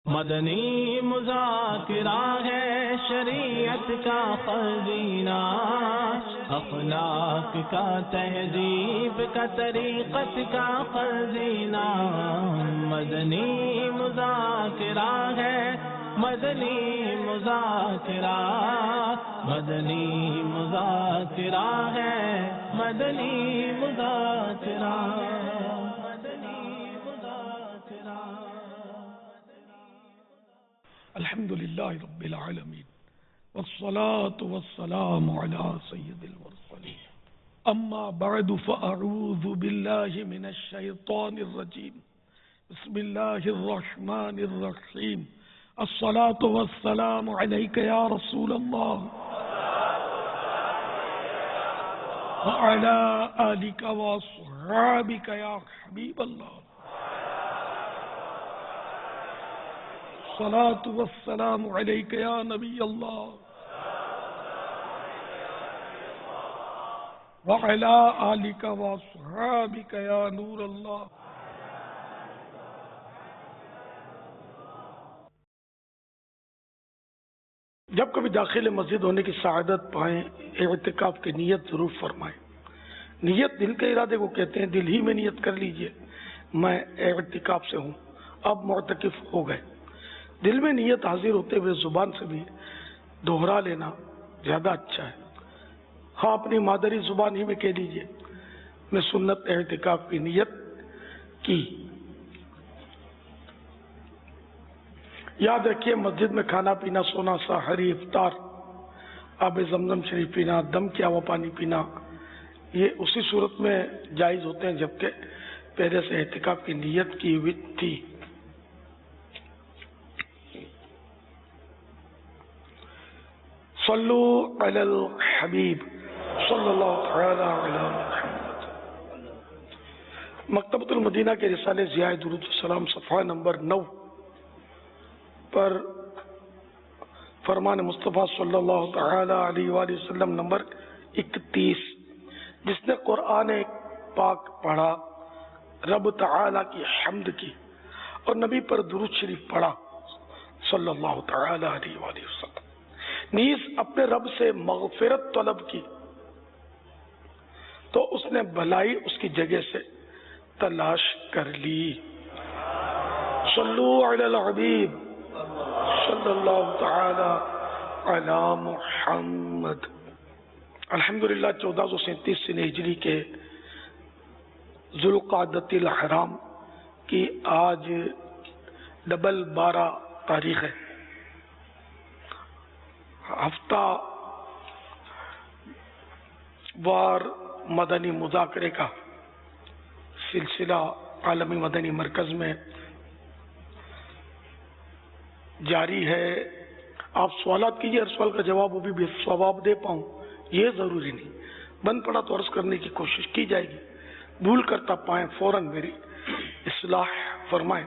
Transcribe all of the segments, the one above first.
مدنی مذاکرہ ہے شریعت کا خزینہ، اخلاق کا تہذیب کا طریقت کا خزینہ۔ مدنی مذاکرہ ہے، مدنی مذاکرہ، مدنی مذاکرہ ہے، مدنی مذاکرہ، مدنی مذاکرہ۔ الحمد للہ رب العالمین والصلاة والسلام على سید المرسلین، اما بعد فاعوذ باللہ من الشیطان الرجیم، بسم اللہ الرحمن الرحیم۔ الصلاة والسلام علیک یا رسول اللہ وعلى آلک واصحابک یا حبیب اللہ۔ الصلاة والسلام علیک یا نبی اللہ وعلی آلک واصحابک یا نور اللہ۔ جب کبھی داخل مسجد ہونے کی سعادت پائیں، اعتکاف کی نیت ضرور فرمائیں۔ نیت دل کے ارادے کو کہتے ہیں، دل ہی میں نیت کر لیجئے میں اعتکاف سے ہوں، اب معتکف ہو گئے۔ دل میں نیت حاضر ہوتے ہوئے زبان سے بھی دوہرا لینا زیادہ اچھا ہے۔ ہاں، اپنی مادری زبان ہی میں کہہ دیجئے میں سنت اعتکاف کی نیت کی۔ یاد رکھیے، مسجد میں کھانا پینا، سونا، سحری، افطار، آب زمزم شریف پینا، دم کیا ہوا پانی پینا، یہ اسی صورت میں جائز ہوتے ہیں جبکہ پہلے سے اعتکاف کی نیت کی ہوئی تھی۔ صلو علی الحبیب صلی اللہ تعالی علی محمد۔ مکتبۃ المدینہ کے رسالے ضیاء درود السلام صفحہ نمبر 9 پر فرمان مصطفیٰ صلی اللہ تعالی علیہ وآلہ وسلم نمبر 31، جس نے قرآن پاک پڑھا، رب تعالی کی حمد کی اور نبی پر درود شریف پڑھا صلی اللہ تعالی علیہ وآلہ وسلم، نیز اپنے رب سے مغفرت طلب کی تو اس نے بھلائی اس کی جگہ سے تلاش کر لی۔ صلو علی الحبیب صلی اللہ تعالی علی محمد۔ الحمدللہ 1437 سن ہجری کے ذوالقعدۃ الحرام کی آج 12 تاریخ ہے۔ ہفتہ وار مدنی مذاکرے کا سلسلہ عالمی مدنی مرکز میں جاری ہے۔ آپ سوالات کیجیے، ہر سوال کا جواب بھی بے ثواب دے پاؤں یہ ضروری نہیں، بند پڑا تو عرض کرنے کی کوشش کی جائے گی، بھول کرتا پائیں فوراً میری اصلاح فرمائیں۔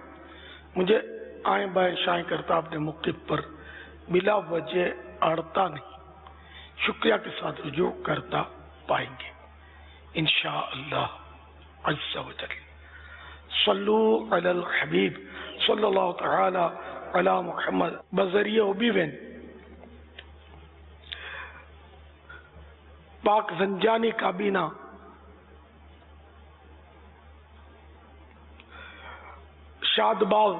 مجھے آئیں بائیں شائیں کرتا اپنے موقف پر بلا وجہ اڑتا نہیں، شکریہ کے ساتھ رجوع کرتا پائیں گے انشاءاللہ عز و جل۔ صلو علی الحبیب صلی اللہ تعالی علی محمد۔ بذریعہ اوبیوین پاک زنجانی کابینہ شاد باغ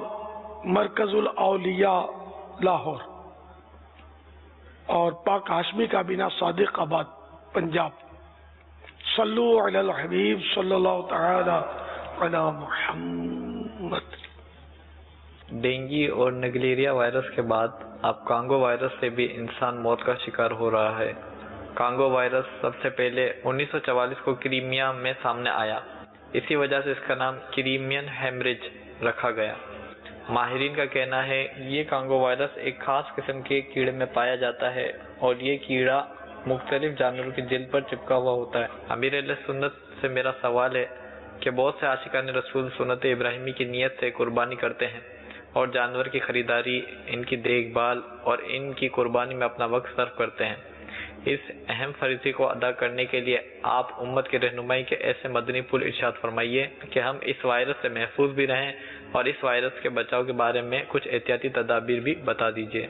مرکز الاولیاء لاہور اور پاک ہاشمی کابینہ صادق آباد پنجاب۔ صلو علی الحبیب صلی اللہ تعالی علی محمد۔ ڈینگی اور نگلیریا وائرس کے بعد اب کانگو وائرس سے بھی انسان موت کا شکار ہو رہا ہے۔ کانگو وائرس سب سے پہلے 1944 کو کریمیا میں سامنے آیا، اسی وجہ سے اس کا نام کریمین ہیمریج رکھا گیا۔ ماہرین کا کہنا ہے یہ کانگو وائرس ایک خاص قسم کے کیڑے میں پایا جاتا ہے اور یہ کیڑا مختلف جانوروں کی جلد پر چپکا ہوا ہوتا ہے۔ امیر اہل سنت سے میرا سوال ہے کہ بہت سے عاشقان رسول سنت ابراہیمی کی نیت سے قربانی کرتے ہیں اور جانور کی خریداری، ان کی دیکھ بھال اور ان کی قربانی میں اپنا وقت صرف کرتے ہیں۔ اس اہم فریضے کو ادا کرنے کے لیے آپ امت کی رہنمائی کے ایسے مدنی پھول ارشاد فرمائیے کہ ہم اس وائرس سے محفوظ بھی رہیں اور اس وائرس کے بچاؤ کے بارے میں کچھ احتیاطی تدابیر بھی بتا دیجیے۔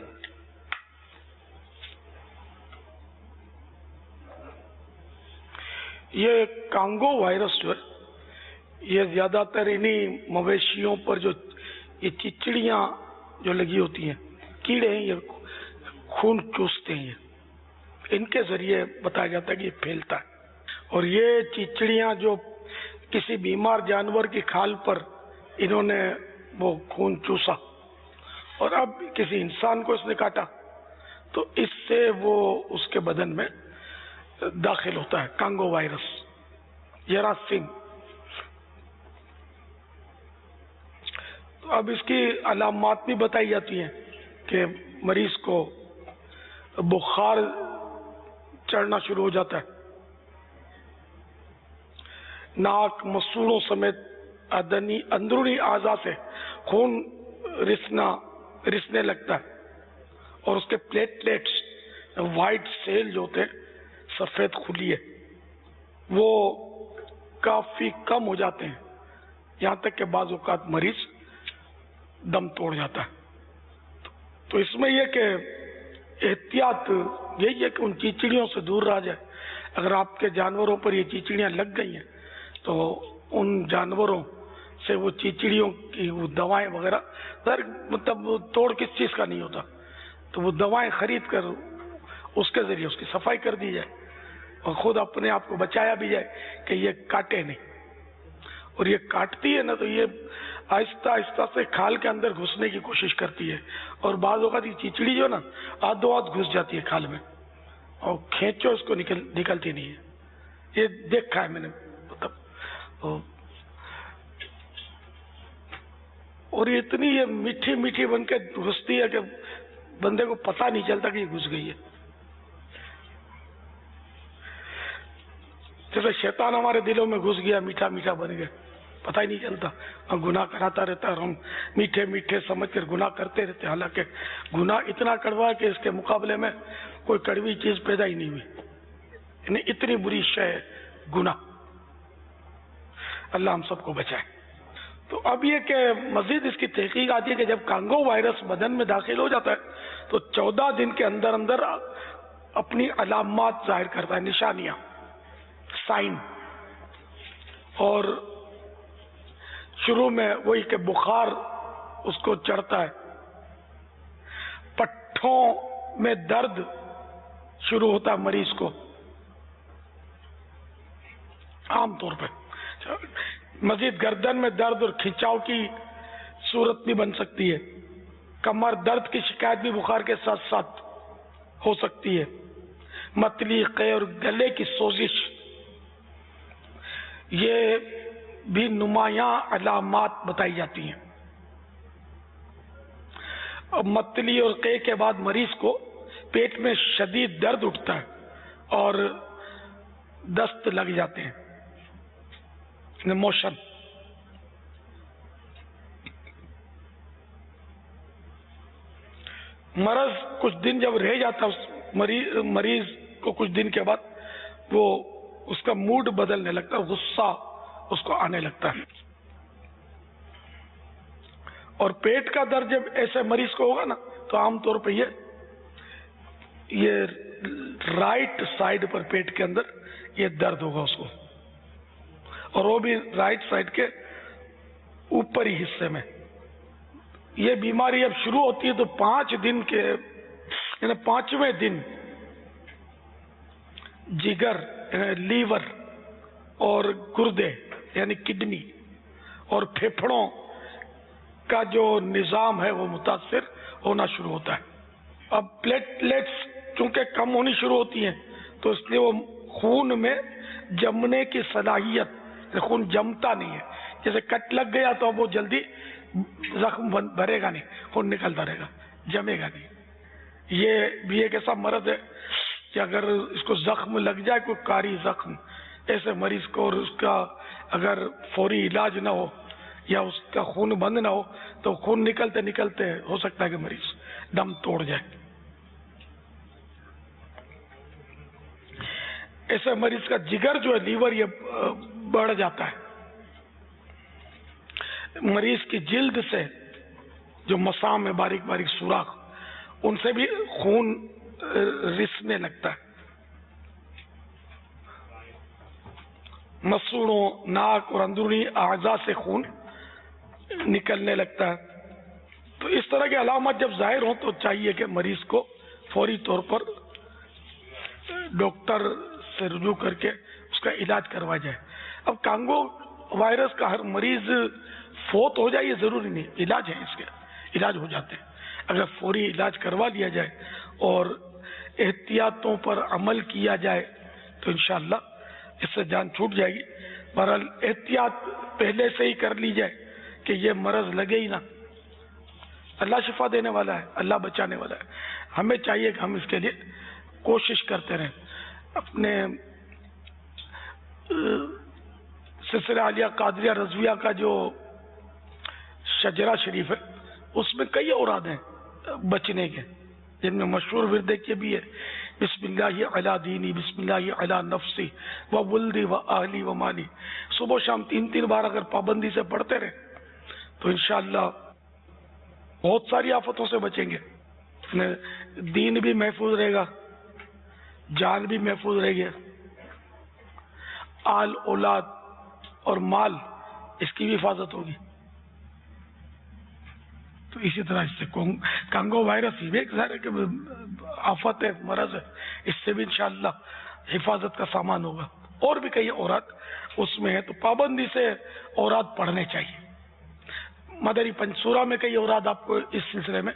یہ کانگو وائرس جو ہے یہ زیادہ تر انہی مویشیوں پر جو یہ چچڑیاں جو لگی ہوتی ہیں، کیڑے ہیں، یہ خون چوستے ہیں، ان کے ذریعے بتایا جاتا ہے کہ یہ پھیلتا ہے۔ اور یہ چچڑیاں جو کسی بیمار جانور کی کھال پر انہوں نے وہ خون چوسا اور اب کسی انسان کو اس نے کاٹا تو اس سے وہ اس کے بدن میں داخل ہوتا ہے کانگو وائرس جراثیم۔ تو اب اس کی علامات بھی بتائی جاتی ہیں کہ مریض کو بخار چڑھنا شروع ہو جاتا ہے، ناک مسوڑوں سمیت اندرونی اعضاء سے خون رسنے لگتا ہے، اور اس کے پلیٹلیٹس وائٹ سیل جو ہوتے ہیں سفید خلیے وہ کافی کم ہو جاتے ہیں، یہاں تک کہ بعض اوقات مریض دم توڑ جاتا ہے۔ تو اس میں یہ کہ احتیاط یہی ہے کہ ان چیچڑیوں سے دور رہا جائے۔ اگر آپ کے جانوروں پر یہ چیچڑیاں لگ گئی ہیں تو ان جانوروں سے وہ چیچڑیوں کی وہ دوائیں وغیرہ مطلب توڑ کس چیز کا نہیں ہوتا، تو وہ دوائیں خرید کر اس کے ذریعے اس کی صفائی کر دی جائے اور خود اپنے آپ کو بچایا بھی جائے کہ یہ کاٹے نہیں۔ اور یہ کاٹتی ہے نا تو یہ آہستہ آہستہ سے کھال کے اندر گھسنے کی کوشش کرتی ہے، اور بعض اوقات یہ چیچڑی جو نا آدھو آدھ گھس جاتی ہے کھال میں اور کھینچو اس کو نکلتی نہیں ہے، یہ دیکھا ہے میں نے مطلب۔ اور یہ اتنی یہ میٹھی میٹھی بن کے گھستی ہے کہ بندے کو پتہ نہیں چلتا کہ یہ گھس گئی ہے۔ جیسے شیطان ہمارے دلوں میں گھس گیا، میٹھا میٹھا بن گیا، پتہ ہی نہیں چلتا، اور گناہ کراتا رہتا ہے، اور ہم میٹھے میٹھے سمجھ کر گناہ کرتے رہتے، حالانکہ گناہ اتنا کڑوا ہے کہ اس کے مقابلے میں کوئی کڑوی چیز پیدا ہی نہیں ہوئی، یعنی اتنی بری شے ہے گناہ۔ اللہ ہم سب کو بچائے۔ تو اب یہ کہ مزید اس کی تحقیق آتی ہے کہ جب کانگو وائرس بدن میں داخل ہو جاتا ہے تو 14 دن کے اندر اندر اپنی علامات ظاہر کرتا ہے، نشانیاں، سائن۔ اور شروع میں وہی کہ بخار اس کو چڑھتا ہے، پٹھوں میں درد شروع ہوتا ہے مریض کو عام طور پہ، مزید گردن میں درد اور کھنچاؤ کی صورت بھی بن سکتی ہے، کمر درد کی شکایت بھی بخار کے ساتھ ساتھ ہو سکتی ہے، متلی، قے اور گلے کی سوزش یہ بھی نمایاں علامات بتائی جاتی ہیں۔ اور متلی اور قے کے بعد مریض کو پیٹ میں شدید درد اٹھتا ہے اور دست لگ جاتے ہیں، موشن۔ مرض کچھ دن جب رہ جاتا ہے مریض کو، کچھ دن کے بعد وہ اس کا موڈ بدلنے لگتا ہے، غصہ اس کو آنے لگتا ہے۔ اور پیٹ کا درد جب ایسے مریض کو ہوگا نا تو عام طور پہ یہ رائٹ سائڈ پر پیٹ کے اندر یہ درد ہوگا اس کو، اور وہ بھی رائٹ سائڈ کے اوپری حصے میں۔ یہ بیماری اب شروع ہوتی ہے تو 5 دن کے یعنی 5ویں دن جگر یعنی لیور اور گردے یعنی کڈنی اور پھیپھڑوں کا جو نظام ہے وہ متاثر ہونا شروع ہوتا ہے۔ اب پلیٹلیٹس چونکہ کم ہونی شروع ہوتی ہیں تو اس لیے وہ خون میں جمنے کی صلاحیت، خون جمتا نہیں ہے، جیسے کٹ لگ گیا تو اب وہ جلدی زخم بھرے گا نہیں، خون نکلتا رہے گا، جمے گا نہیں۔ یہ بھی ایک ایسا مرض ہے کہ اگر اس کو زخم لگ جائے، کوئی کاری زخم ایسے مریض کو، اور اس کا اگر فوری علاج نہ ہو یا اس کا خون بند نہ ہو تو خون نکلتے نکلتے ہو سکتا ہے کہ مریض دم توڑ جائے۔ ایسے مریض کا جگر جو ہے، لیور، یہ بڑھ جاتا ہے، مریض کی جلد سے جو مسام میں باریک باریک سوراخ، ان سے بھی خون رسنے لگتا ہے. مسوڑوں، ناک اور اندرونی اعضاء سے خون نکلنے لگتا ہے. تو اس طرح کے علامات جب ظاہر ہوں تو چاہیے کہ مریض کو فوری طور پر ڈاکٹر سے رجوع کر کے اس کا علاج کروایا جائے. اب کانگو وائرس کا ہر مریض فوت ہو جائے یہ ضروری نہیں، علاج ہے، اس کے علاج ہو جاتے ہیں. اگر فوری علاج کروا لیا جائے اور احتیاطوں پر عمل کیا جائے تو انشاءاللہ اس سے جان چھوٹ جائے گی. بہرحال احتیاط پہلے سے ہی کر لی جائے کہ یہ مرض لگے ہی نہ. اللہ شفا دینے والا ہے، اللہ بچانے والا ہے. ہمیں چاہیے کہ ہم اس کے لیے کوشش کرتے رہیں. اپنے سلسلہ عالیہ قادریہ رضویہ کا جو شجرہ شریف ہے اس میں کئی اوراد ہیں بچنے کے، جن میں مشہور ورد کے بھی ہے بسم اللہ علی دینی، بسم اللہ علی نفسی و ولدی و اہلی و مالی. صبح و شام 3 بار اگر پابندی سے پڑھتے رہے تو انشاءاللہ بہت ساری آفتوں سے بچیں گے. دین بھی محفوظ رہے گا، جان بھی محفوظ رہے گی، آل اولاد اور مال اس کی بھی حفاظت ہوگی. تو اسی طرح اس سے کانگو وائرس ہی ایک ظاہر ہے کہ آفت ہے، مرض ہے، اس سے بھی انشاءاللہ حفاظت کا سامان ہوگا. اور بھی کئی اوراد اس میں ہے، تو پابندی سے اوراد پڑھنے چاہیے. مدری پنسورہ میں کئی اوراد آپ کو اس سلسلے میں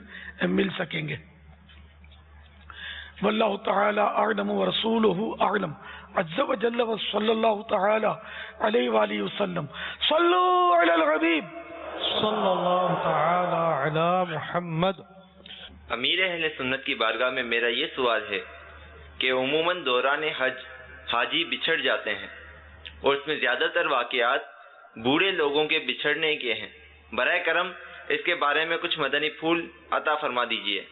مل سکیں گے. واللہ تعالی اعلم ورسولہ اعلم عز وجل وصلی اللہ تعالی علیہ وآلہ وسلم. صلو علی الحبیب صلی اللہ تعالی علی محمد. امیر اہل سنت کی بارگاہ میں میرا یہ سوال ہے کہ عموماً دوران حج حاجی بچھڑ جاتے ہیں اور اس میں زیادہ تر واقعات بوڑھے لوگوں کے بچھڑنے کے ہیں. برائے کرم اس کے بارے میں کچھ مدنی پھول عطا فرما دیجئے.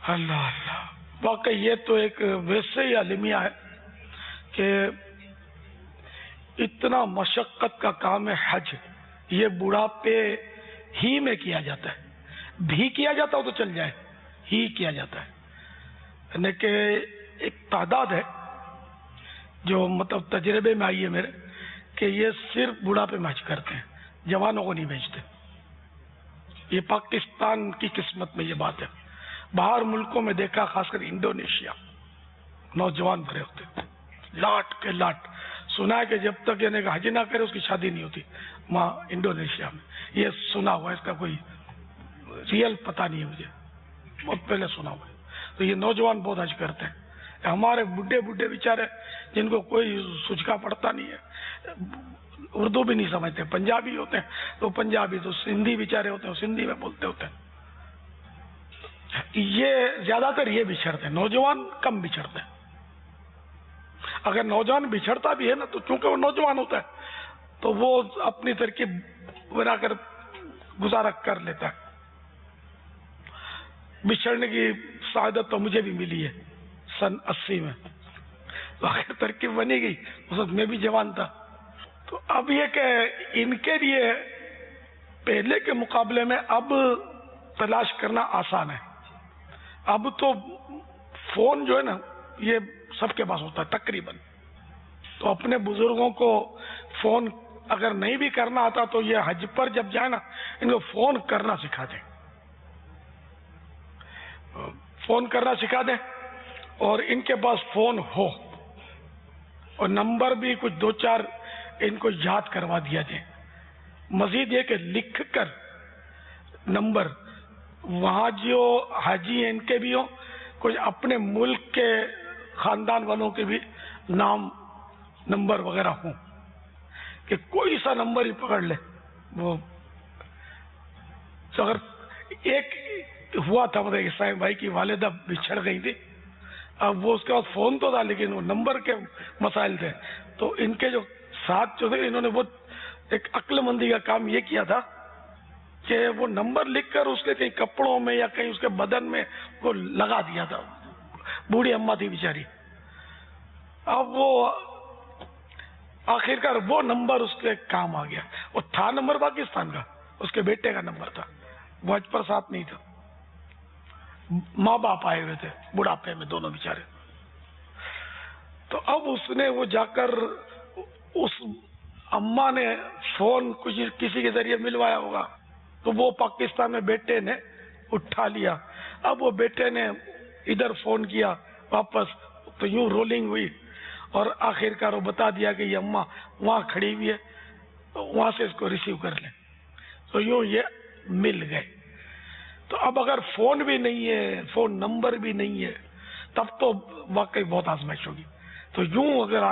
اللہ اللہ، واقعی یہ تو ایک ویسے ہی المیہ ہے کہ اتنا مشقت کا کام ہے حج. یہ بڑھاپے ہی میں کیا جاتا ہے، بھی کیا جاتا ہو تو چل جائے، ہی کیا جاتا ہے. یعنی کہ ایک تعداد ہے جو مطلب تجربے میں آئی ہے میرے کہ یہ صرف بڑھاپے میں حج کرتے ہیں، جوانوں کو نہیں بھیجتے. یہ پاکستان کی قسمت میں یہ بات ہے. باہر ملکوں میں دیکھا، خاص کر انڈونیشیا، نوجوان بھرے ہوتے تھے لاٹ کے لاٹ. سنا ہے کہ جب تک یعنی کہ حج نہ کرے اس کی شادی نہیں ہوتی وہاں انڈونیشیا میں. یہ سنا ہوا ہے، اس کا کوئی ریئل پتہ نہیں ہے مجھے، بہت پہلے سنا ہوا ہے. تو یہ نوجوان بہت حج کرتے ہیں. ہمارے بڈھے بڈھے بیچارے جن کو کوئی سجکا پڑتا نہیں ہے، اردو بھی نہیں سمجھتے، پنجابی ہوتے ہیں تو پنجابی، تو سندھی بیچارے ہوتے ہیں سندھی میں بولتے ہوتے ہیں. یہ زیادہ تر یہ بچھڑتے ہیں، نوجوان کم بچھڑتے ہیں. اگر نوجوان بچھڑتا بھی ہے نا تو چونکہ وہ نوجوان ہوتا ہے تو وہ اپنی ترکیب بنا کر گزارا کر لیتا ہے. بچھڑنے کی سعادت تو مجھے بھی ملی ہے سن 80 میں. تو آخر ترکیب بنی گئی، اس وقت میں بھی جوان تھا. تو اب یہ کہ ان کے لیے پہلے کے مقابلے میں اب تلاش کرنا آسان ہے. اب تو فون جو ہے نا یہ سب کے پاس ہوتا ہے تقریباً. تو اپنے بزرگوں کو فون اگر نہیں بھی کرنا آتا تو یہ حج پر جب جائے نا ان کو فون کرنا سکھا دیں، فون کرنا سکھا دیں اور ان کے پاس فون ہو اور نمبر بھی کچھ 2-4 ان کو یاد کروا دیا جائے. مزید یہ کہ لکھ کر نمبر وہاں جو حاجی ہیں ان کے بھی ہوں، کچھ اپنے ملک کے خاندان والوں کے بھی نام نمبر وغیرہ ہوں کہ کوئی سا نمبر ہی پکڑ لے. وہ اگر ایک ہوا تھا مطلب اسلام بھائی کی والدہ بچھڑ گئی تھی، اب وہ اس کے بعد فون تو تھا لیکن وہ نمبر کے مسائل تھے. تو ان کے جو ساتھ جو تھے انہوں نے بہت ایک عقل مندی کا کام یہ کیا تھا کہ وہ نمبر لکھ کر اس کے کہیں کپڑوں میں یا کہیں اس کے بدن میں وہ لگا دیا تھا. بوڑھی اماں تھی بیچاری. اب وہ آخرکار وہ نمبر اس کے کام آ گیا. وہ تھا نمبر پاکستان کا، اس کے بیٹے کا نمبر تھا، وہ حج پر ساتھ نہیں تھا. ماں باپ آئے ہوئے تھے بڑھاپے میں دونوں بیچارے. تو اب اس نے وہ جا کر اس اماں نے فون کسی کے ذریعے ملوایا ہوگا، تو وہ پاکستان میں بیٹے نے اٹھا لیا. اب وہ بیٹے نے ادھر فون کیا واپس، تو یوں رولنگ ہوئی اور آخرکار وہ بتا دیا کہ یہ اماں وہاں کھڑی ہوئی ہے، وہاں سے اس کو ریسیو کر لیں. تو یوں یہ مل گئے. تو اب اگر فون بھی نہیں ہے، فون نمبر بھی نہیں ہے، تب تو واقعی بہت آزمائش ہوگی. تو یوں اگر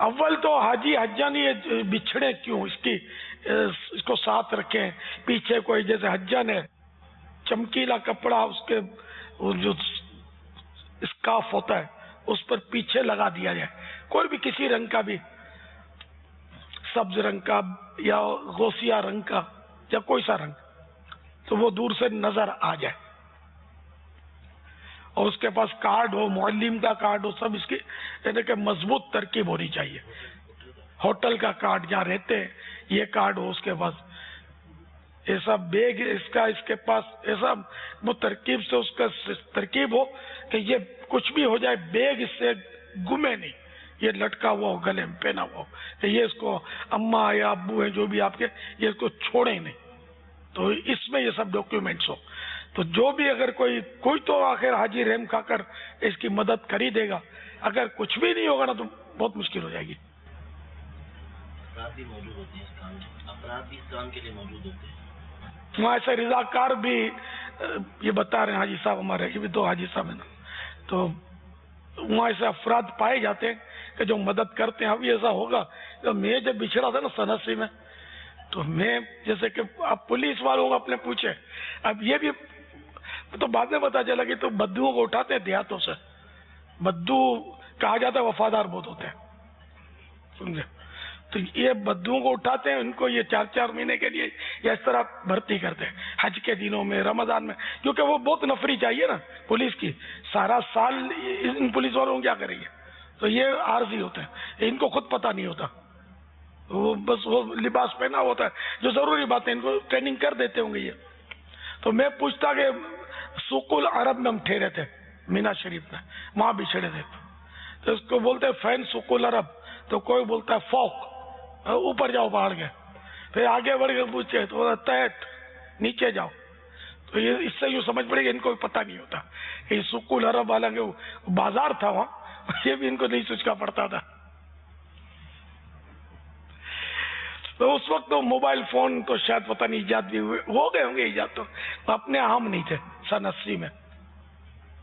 اول تو حاجی حجانی بچھڑے کیوں، اس کو ساتھ رکھیں، پیچھے کوئی جیسے حجان ہے چمکیلا کپڑا، اس کے جو اسکارف ہوتا ہے اس پر پیچھے لگا دیا جائے، کوئی بھی کسی رنگ کا بھی، سبز رنگ کا یا غوثیہ رنگ کا یا کوئی سا رنگ، تو وہ دور سے نظر آ جائے. اور اس کے پاس کارڈ ہو، معلم کا کارڈ ہو، سب اس کی یعنی کہ مضبوط ترکیب ہونی چاہیے. ہوٹل کا کارڈ جہاں رہتے ہیں یہ کارڈ ہو اس کے پاس، ایسا بیگ اس کے پاس ایسا وہ ترکیب سے اس کا ترکیب ہو کہ یہ کچھ بھی ہو جائے بیگ اس سے گمے نہیں، یہ لٹکا ہوا ہو، گلے میں پہنا ہوا ہو کہ یہ اس کو اماں یا ابو ہیں جو بھی آپ کے، یہ اس کو چھوڑے نہیں. تو اس میں یہ سب ڈاکیومنٹس ہو. تو جو بھی اگر کوئی تو آخر حاجی رحم کھا کر اس کی مدد کر ہی دے گا. اگر کچھ بھی نہیں ہوگا نا تو بہت مشکل ہو جائے گی. افراد بھی موجود ہوتے ہیں اس کام میں، افراد بھی اس کام کے لیے موجود ہوتے ہیں. وہاں ایسے رضاکار بھی یہ بتا رہے ہیں حاجی صاحب ہمارے، یہ بھی دو حاجی صاحب ہیں نا، تو وہاں ایسے افراد پائے جاتے ہیں کہ جو مدد کرتے ہیں. اب ایسا ہوگا کہ میں جب بچھڑا تھا نا سنسی میں، تو میں جیسے کہ آپ پولیس والوں کو اپنے پوچھے، اب یہ بھی تو بعد میں پتا چلا کہ تو بدوؤں کو اٹھاتے ہیں دیہاتوں سے. بدو کہا جاتا ہے وفادار بہت ہوتے ہیں، سمجھے؟ تو یہ بدوؤں کو اٹھاتے ہیں، ان کو یہ 4 مہینے کے لیے یا اس طرح بھرتی کرتے ہیں حج کے دنوں میں، رمضان میں، کیونکہ وہ بہت نفری چاہیے نا پولیس کی. سارا سال ان پولیس والوں کو کیا کریں گے؟ تو یہ عارضی ہوتے ہیں، ان کو خود پتہ نہیں ہوتا، وہ بس وہ لباس پہنا ہوتا ہے جو ضروری باتیں ان کو ٹریننگ کر دیتے ہوں گے یہ. تو میں پوچھتا کہ سوق العرب میں ہم ٹھہرے تھے مینا شریف میں، وہاں بچھڑے تھے، تو اس کو بولتے ہیں فین سوق العرب، تو کوئی بولتا ہے فوق، اوپر جاؤ پہاڑ کے. پھر آگے بڑھ کے پوچھے تو بولتا تحت، نیچے جاؤ. تو یہ اس سے یوں سمجھ پڑے کہ ان کو پتہ نہیں ہوتا کہ یہ سوق العرب، حالانکہ وہ بازار تھا وہاں، یہ بھی ان کو نہیں سوچ کا پڑتا تھا. تو اس وقت تو موبائل فون تو شاید پتہ نہیں ایجاد بھی ہو گئے ہوں گے، ایجاد تو اپنے عام نہیں تھے سن 80 میں.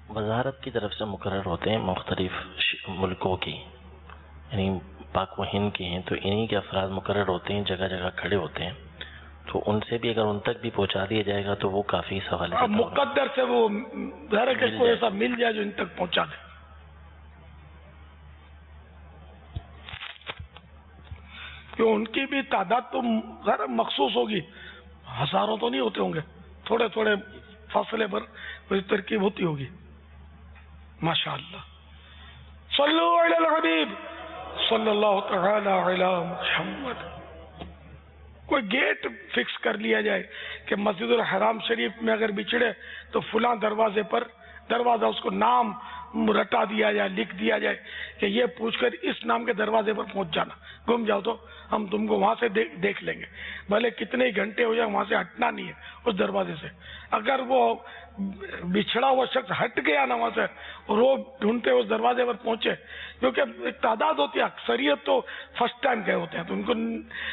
وزارت کی طرف سے مقرر ہوتے ہیں مختلف ملکوں کی، یعنی پاک و ہند کی ہیں، تو انہی کے افراد مقرر ہوتے ہیں، جگہ جگہ کھڑے ہوتے ہیں. تو ان سے بھی اگر ان تک بھی پہنچا دیا جائے گا تو وہ کافی سوال ہے. مقدر سے وہ ظاہر ہے کہ کوئی ایسا مل جائے جو ان تک پہنچا دے. کیوں ان کی بھی تعداد تو ذرا مخصوص ہوگی، ہزاروں تو نہیں ہوتے ہوں گے، تھوڑے تھوڑے فاصلے پر کوئی ترکیب ہوتی ہوگی. ماشاءاللہ. صلو علی الحبیب صلی اللہ تعالی علی محمد. کوئی گیٹ فکس کر لیا جائے کہ مسجد الحرام شریف میں اگر بچھڑے تو فلاں دروازے پر، دروازہ اس کو نام رٹا دیا جائے، لکھ دیا جائے کہ یہ پوچھ کر اس نام کے دروازے پر پہنچ جانا، گم جاؤ تو ہم تم کو وہاں سے دیکھ لیں گے، بھلے کتنے ہی گھنٹے ہو جائے وہاں سے ہٹنا نہیں ہے اس دروازے سے. اگر وہ بچھڑا ہوا شخص ہٹ گیا نا وہاں سے اور وہ ڈھونڈتے اس دروازے پر پہنچے، کیونکہ ایک تعداد ہوتی ہے، اکثریت تو فرسٹ ٹائم گئے ہوتے ہیں، تو ان کو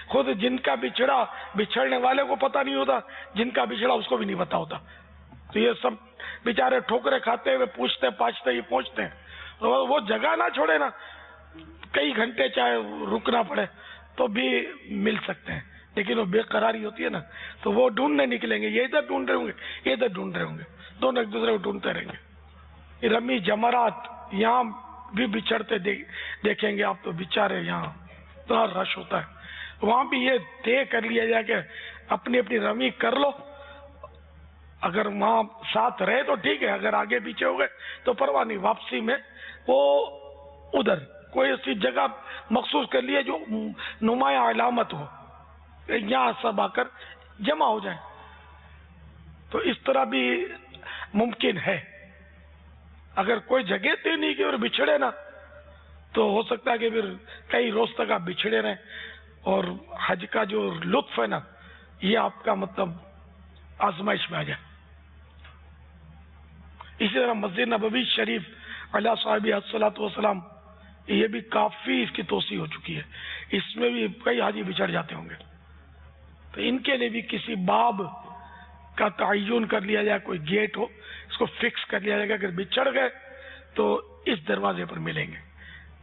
خود جن کا بچھڑنے والے کو پتہ نہیں ہوتا، جن کا بچھڑا اس کو بھی نہیں پتہ ہوتا. تو یہ سب بیچارے ٹھوکرے کھاتے ہوئے پوچھتے پاچھتے یہ پہنچتے ہیں. وہ جگہ نہ چھوڑے نا، کئی گھنٹے چاہے رکنا پڑے تو بھی مل سکتے ہیں، لیکن وہ بے قراری ہوتی ہے نا، تو وہ ڈھونڈنے نکلیں گے، یہ ادھر ڈھونڈ رہے ہوں گے، یہ ادھر ڈھونڈ رہے ہوں گے، دونوں ایک دوسرے کو ڈھونڈتے رہیں گے. رمی جمرات یہاں بھی بچھڑتے دیکھیں گے آپ، تو بیچارے یہاں اتنا رش ہوتا ہے، وہاں بھی یہ طے کر لیا جائے کہ اپنی اپنی رمی کر لو. اگر وہاں ساتھ رہے تو ٹھیک ہے، اگر آگے پیچھے ہو گئے تو پرواہ نہیں، واپسی میں وہ ادھر کوئی ایسی جگہ مخصوص کر لیے جو نمایاں علامت ہو، یہاں سب آ کر جمع ہو جائیں، تو اس طرح بھی ممکن ہے۔ اگر کوئی جگہ تے نہیں کہ اور بچھڑے نا، تو ہو سکتا ہے کہ پھر کئی روز تک آپ بچھڑے رہیں، اور حج کا جو لطف ہے نا، یہ آپ کا مطلب آزمائش میں آ جائے۔ اسی طرح مسجد نبوی شریف علیہ صاحب الصلاۃ والسلام، یہ بھی کافی اس کی توسیع ہو چکی ہے، اس میں بھی کئی حاجی بچھڑ جاتے ہوں گے، تو ان کے لیے بھی کسی باب کا تعین کر لیا جائے، کوئی گیٹ ہو، اس کو فکس کر لیا جائے کہ اگر بچھڑ گئے تو اس دروازے پر ملیں گے،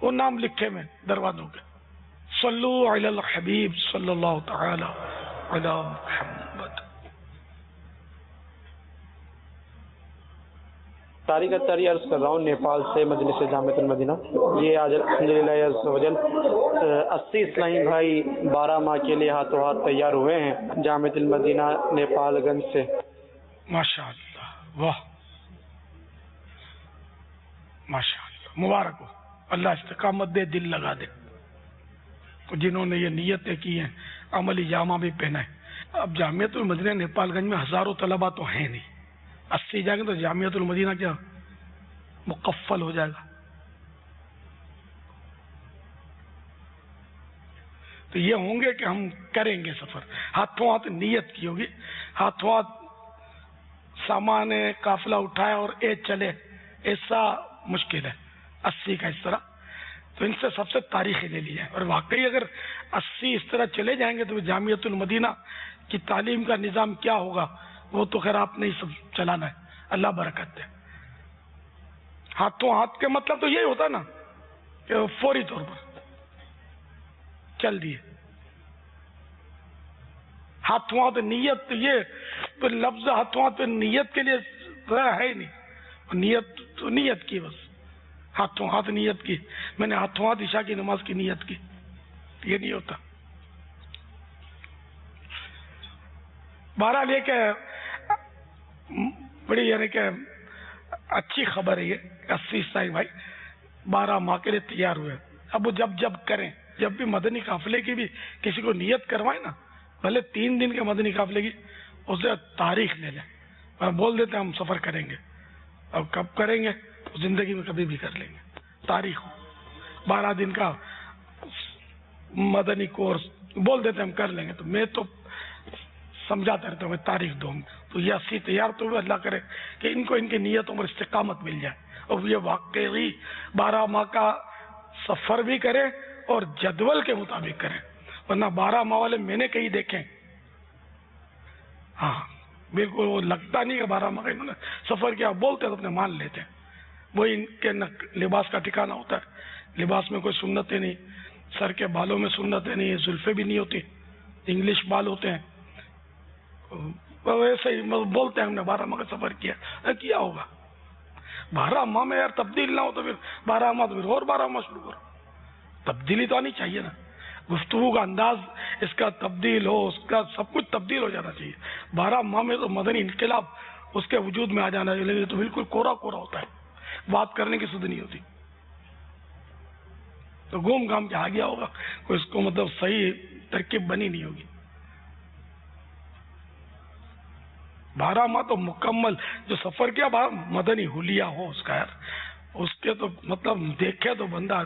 وہ نام لکھے میں دروازوں کے۔ صلو علی الحبیب صلی اللہ تعالی علی محمد۔ طارق اتاری عرض کر رہا ہوں نیپال سے، مجلس جامعۃ المدینہ۔ یہ آج الحمدللہ عز وجل 80 اسلامی بھائی 12 ماہ کے لیے ہاتھوں ہاتھ تیار ہوئے ہیں جامعۃ المدینہ نیپال گنج سے۔ ماشاء اللہ، واہ، ماشاء اللہ، مبارک ہو، اللہ استقامت دے، دل لگا دے، جنہوں نے یہ نیتیں کی ہیں، عملی جامہ بھی پہنا ہے۔ اب جامعۃ المدینہ نیپال گنج میں ہزاروں طلبہ تو ہیں نہیں، 80 جائیں گے تو جامعۃ المدینہ کیا مقفل ہو جائے گا۔ تو یہ ہوں گے کہ ہم کریں گے سفر، ہاتھوں ہاتھ نیت کی ہوگی، ہاتھوں ہاتھ سامان قافلہ اٹھائے اور چلے، ایسا مشکل ہے 80 کا اس طرح۔ تو ان سے سب سے تاریخی لے لی جائے، اور واقعی اگر 80 اس طرح چلے جائیں گے تو جامعۃ المدینہ کی تعلیم کا نظام کیا ہوگا، وہ تو خیر آپ نے ہی سب چلانا ہے، اللہ برکت دے۔ ہاتھوں ہاتھ کے مطلب تو یہی ہوتا نا کہ فوری طور پر چل دیے، ہاتھوں ہاتھ نیت، تو یہ لفظ ہاتھوں ہاتھ نیت کے لیے ہے ہی نہیں، نیت تو نیت کی، بس ہاتھوں ہاتھ نیت کی، میں نے ہاتھوں ہاتھ عشاء کی نماز کی نیت کی، یہ نہیں ہوتا۔ بہرحال یہ کہ بڑی یعنی کہ اچھی خبر ہے یہ 80 عیسائی بھائی 12 ماہ کے لیے تیار ہوئے۔ اب وہ جب کریں، جب بھی مدنی قافلے کی بھی کسی کو نیت کروائیں نا، بھلے 3 دن کے مدنی قافلے کی، اسے تاریخ لے لیں اور بول دیتے ہیں ہم سفر کریں گے، اب کب کریں گے زندگی میں کبھی بھی کر لیں گے، تاریخ 12 دن کا مدنی کورس بول دیتے ہم کر لیں گے، تو میں تو سمجھاتا رہتا ہوں میں تاریخ دوں گا، تو یہ 80 تیار تو ہوئے، اللہ کرے کہ ان کو ان کی نیتوں پر استقامت مل جائے، اور یہ واقعی 12 ماہ کا سفر بھی کریں اور جدول کے مطابق کریں، ورنہ 12 ماہ والے میں نے کہیں دیکھیں، ہاں بالکل وہ لگتا نہیں کہ 12 ماہ کا انہوں نے سفر کیا، بولتے تو اپنے مان لیتے ہیں، وہی ان کے لباس کا ٹھکانہ ہوتا ہے، لباس میں کوئی سنتیں نہیں، سر کے بالوں میں سنتیں نہیں، زلفیں بھی نہیں ہوتی، انگلش بال ہوتے ہیں، ویسے ہی بولتے ہیں ہم نے 12 ماہ کا سفر کیا ہوگا۔ 12 ماہ میں یار تبدیل نہ ہو تو پھر 12 ماہ تو پھر اور 12 ماہ شروع کرو، تبدیلی تو آنی چاہیے نا، گفتگو کا انداز اس کا تبدیل ہو، اس کا سب کچھ تبدیل ہو جانا چاہیے۔ 12 ماہ میں تو مدنی انقلاب اس کے وجود میں آ جانا چاہیے، لیکن تو بالکل کورا کورا ہوتا ہے، بات کرنے کی سدھ نہیں ہوتی، تو گھوم گھام کے آ گیا ہوگا، کوئی اس کو مطلب صحیح ترکیب بنی نہیں ہوگی۔ 12 ماہ تو مکمل جو سفر کیا مدنی حلیہ ہو اس کا، یار اس کے تو مطلب دیکھے تو بندہ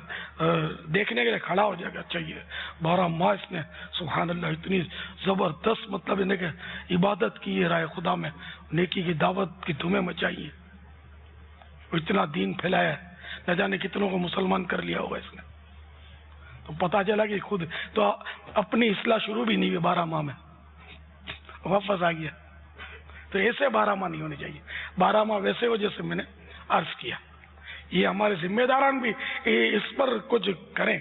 دیکھنے کے لیے کھڑا ہو جائے گا، چاہیے 12 ماہ اس نے سبحان اللہ اتنی زبردست مطلب انہیں کہ عبادت کی ہے، رائے خدا میں نیکی کی دعوت کی دھومیں مچائی ہے، اتنا دین پھیلایا ہے، نہ جانے کتنوں کو مسلمان کر لیا ہوگا اس نے، تو پتہ چلا کہ خود تو اپنی اصلاح شروع بھی نہیں ہوئی 12 ماہ میں، واپس آ گیا۔ تو ایسے 12 ماہ نہیں ہونے چاہیے، 12 ماہ ویسے ہو جیسے میں نے عرض کیا، یہ ہمارے ذمہ داران بھی اس پر کچھ کریں،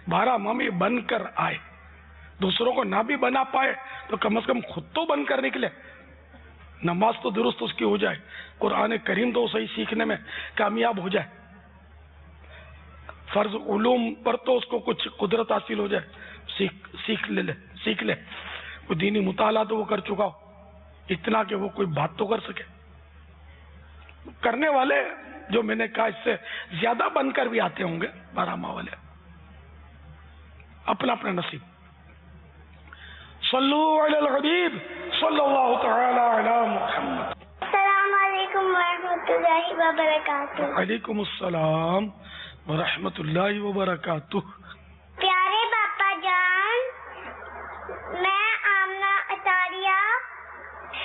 12 ماہ میں بن کر آئے، دوسروں کو نہ بھی بنا پائے تو کم از کم خود تو بن کر نکلے، نماز تو درست اس کی ہو جائے، قرآن کریم تو صحیح سیکھنے میں کامیاب ہو جائے، فرض علوم پر تو اس کو کچھ قدرت حاصل ہو جائے، سیکھ لے، کوئی دینی مطالعہ تو وہ کر چکا ہو اتنا کہ وہ کوئی بات تو کر سکے، کرنے والے جو میں نے کہا اس سے زیادہ بن کر بھی آتے ہوں گے بارہمہ والے، اپنا اپنا نصیب. صلو علی الحبیب صلی اللہ تعالی علی محمد. السلام علیکم ورحمۃ اللہ وبرکاتہ. وعلیکم السلام ورحمۃ اللہ وبرکاتہ. پیارے باپا جان، میں آمنہ اطاریہ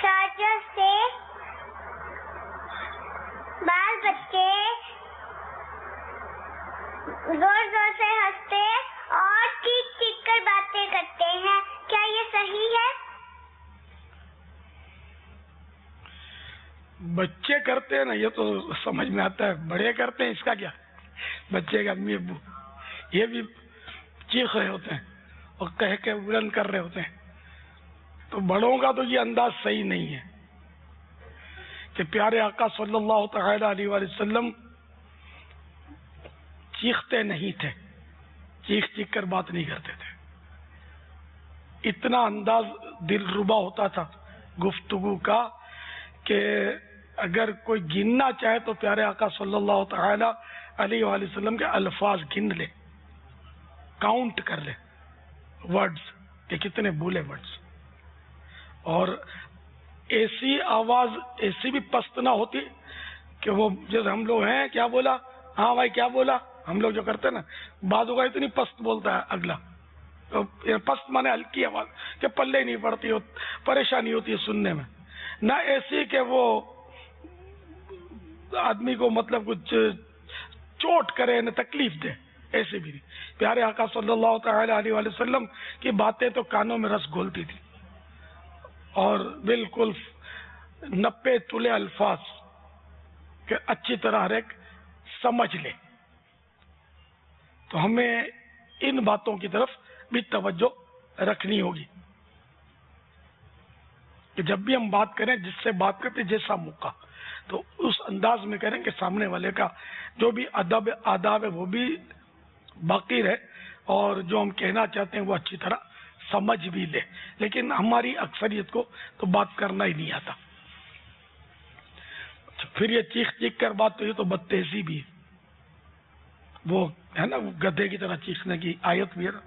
شارجہ سے، بال بچے زور زور سے ہنستے اور چیخ چیخ کر باتیں کرتے ہیں، کیا یہ صحیح ہے؟ بچے کرتے ہیں نا یہ تو سمجھ میں آتا ہے، بڑے کرتے ہیں اس کا کیا؟ بچے کے امی ابو یہ بھی چیخ رہے ہوتے ہیں اور کہہ کے بلند کر رہے ہوتے ہیں، تو بڑوں کا تو یہ انداز صحیح نہیں ہے کہ پیارے آقا صلی اللہ تعالی علیہ وآلہ وسلم چیختے نہیں تھے، چیخ چیخ کر بات نہیں کرتے تھے. اتنا انداز دل ربا ہوتا تھا گفتگو کا کہ اگر کوئی گننا چاہے تو پیارے آقا صلی اللہ تعالی علیہ وآلہ وسلم کے الفاظ گن لے، کاؤنٹ کر لے ورڈز کہ کتنے بولے ورڈز. اور ایسی آواز ایسی بھی پست نہ ہوتی کہ وہ جیسے ہم لوگ ہیں کیا بولا، ہاں بھائی کیا بولا، ہم لوگ جو کرتے ہیں نا بعضوں کا اتنی پست بولتا ہے اگلا، تو پست مانے ہلکی آواز کہ پلے نہیں پڑتی، پریشانی ہوتی ہے سننے میں. نہ ایسی کہ وہ آدمی کو مطلب کچھ چوٹ کرے نہ تکلیف دے، ایسے بھی نہیں. پیارے آقا صلی اللہ تعالی علیہ وآلہ وسلم کی باتیں تو کانوں میں رس گھولتی تھی اور بالکل 90 تلے الفاظ کہ اچھی طرح ہر ایک سمجھ لے. تو ہمیں ان باتوں کی طرف بھی توجہ رکھنی ہوگی کہ جب بھی ہم بات کریں، جس سے بات کرتے جیسا موقع، تو اس انداز میں کریں کہ سامنے والے کا جو بھی ادب آداب ہے وہ بھی باقی رہے اور جو ہم کہنا چاہتے ہیں وہ اچھی طرح سمجھ بھی لے. لیکن ہماری اکثریت کو تو بات کرنا ہی نہیں آتا. پھر یہ چیخ چیخ کر بات، تو یہ تو بدتہذی بھی ہے، وہ ہے نا گدھے کی طرح چیخنے کی آیت بھی ہے نا.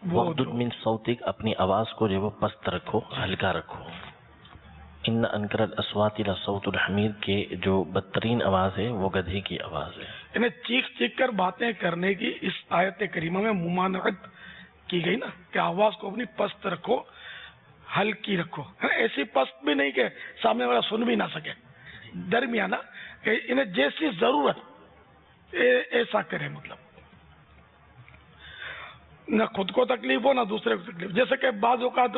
وغضض من صوتک، اپنی آواز کو جو وہ پست رکھو، ہلکا رکھو. ان انکر الاصوات لصوت الحمیر، کے جو بدترین آواز ہے وہ گدھے کی آواز ہے. انہیں چیخ چیخ کر باتیں کرنے کی اس آیت کریمہ میں ممانعت کی گئی نا کہ آواز کو اپنی پست رکھو، ہلکی رکھو. ایسی پست بھی نہیں کہ سامنے والا سن بھی نہ سکے، درمیانہ کہ انہیں جیسی ضرورت ایسا کرے. مطلب نہ خود کو تکلیف ہو نہ دوسرے کو تکلیف. جیسے کہ بعض اوقات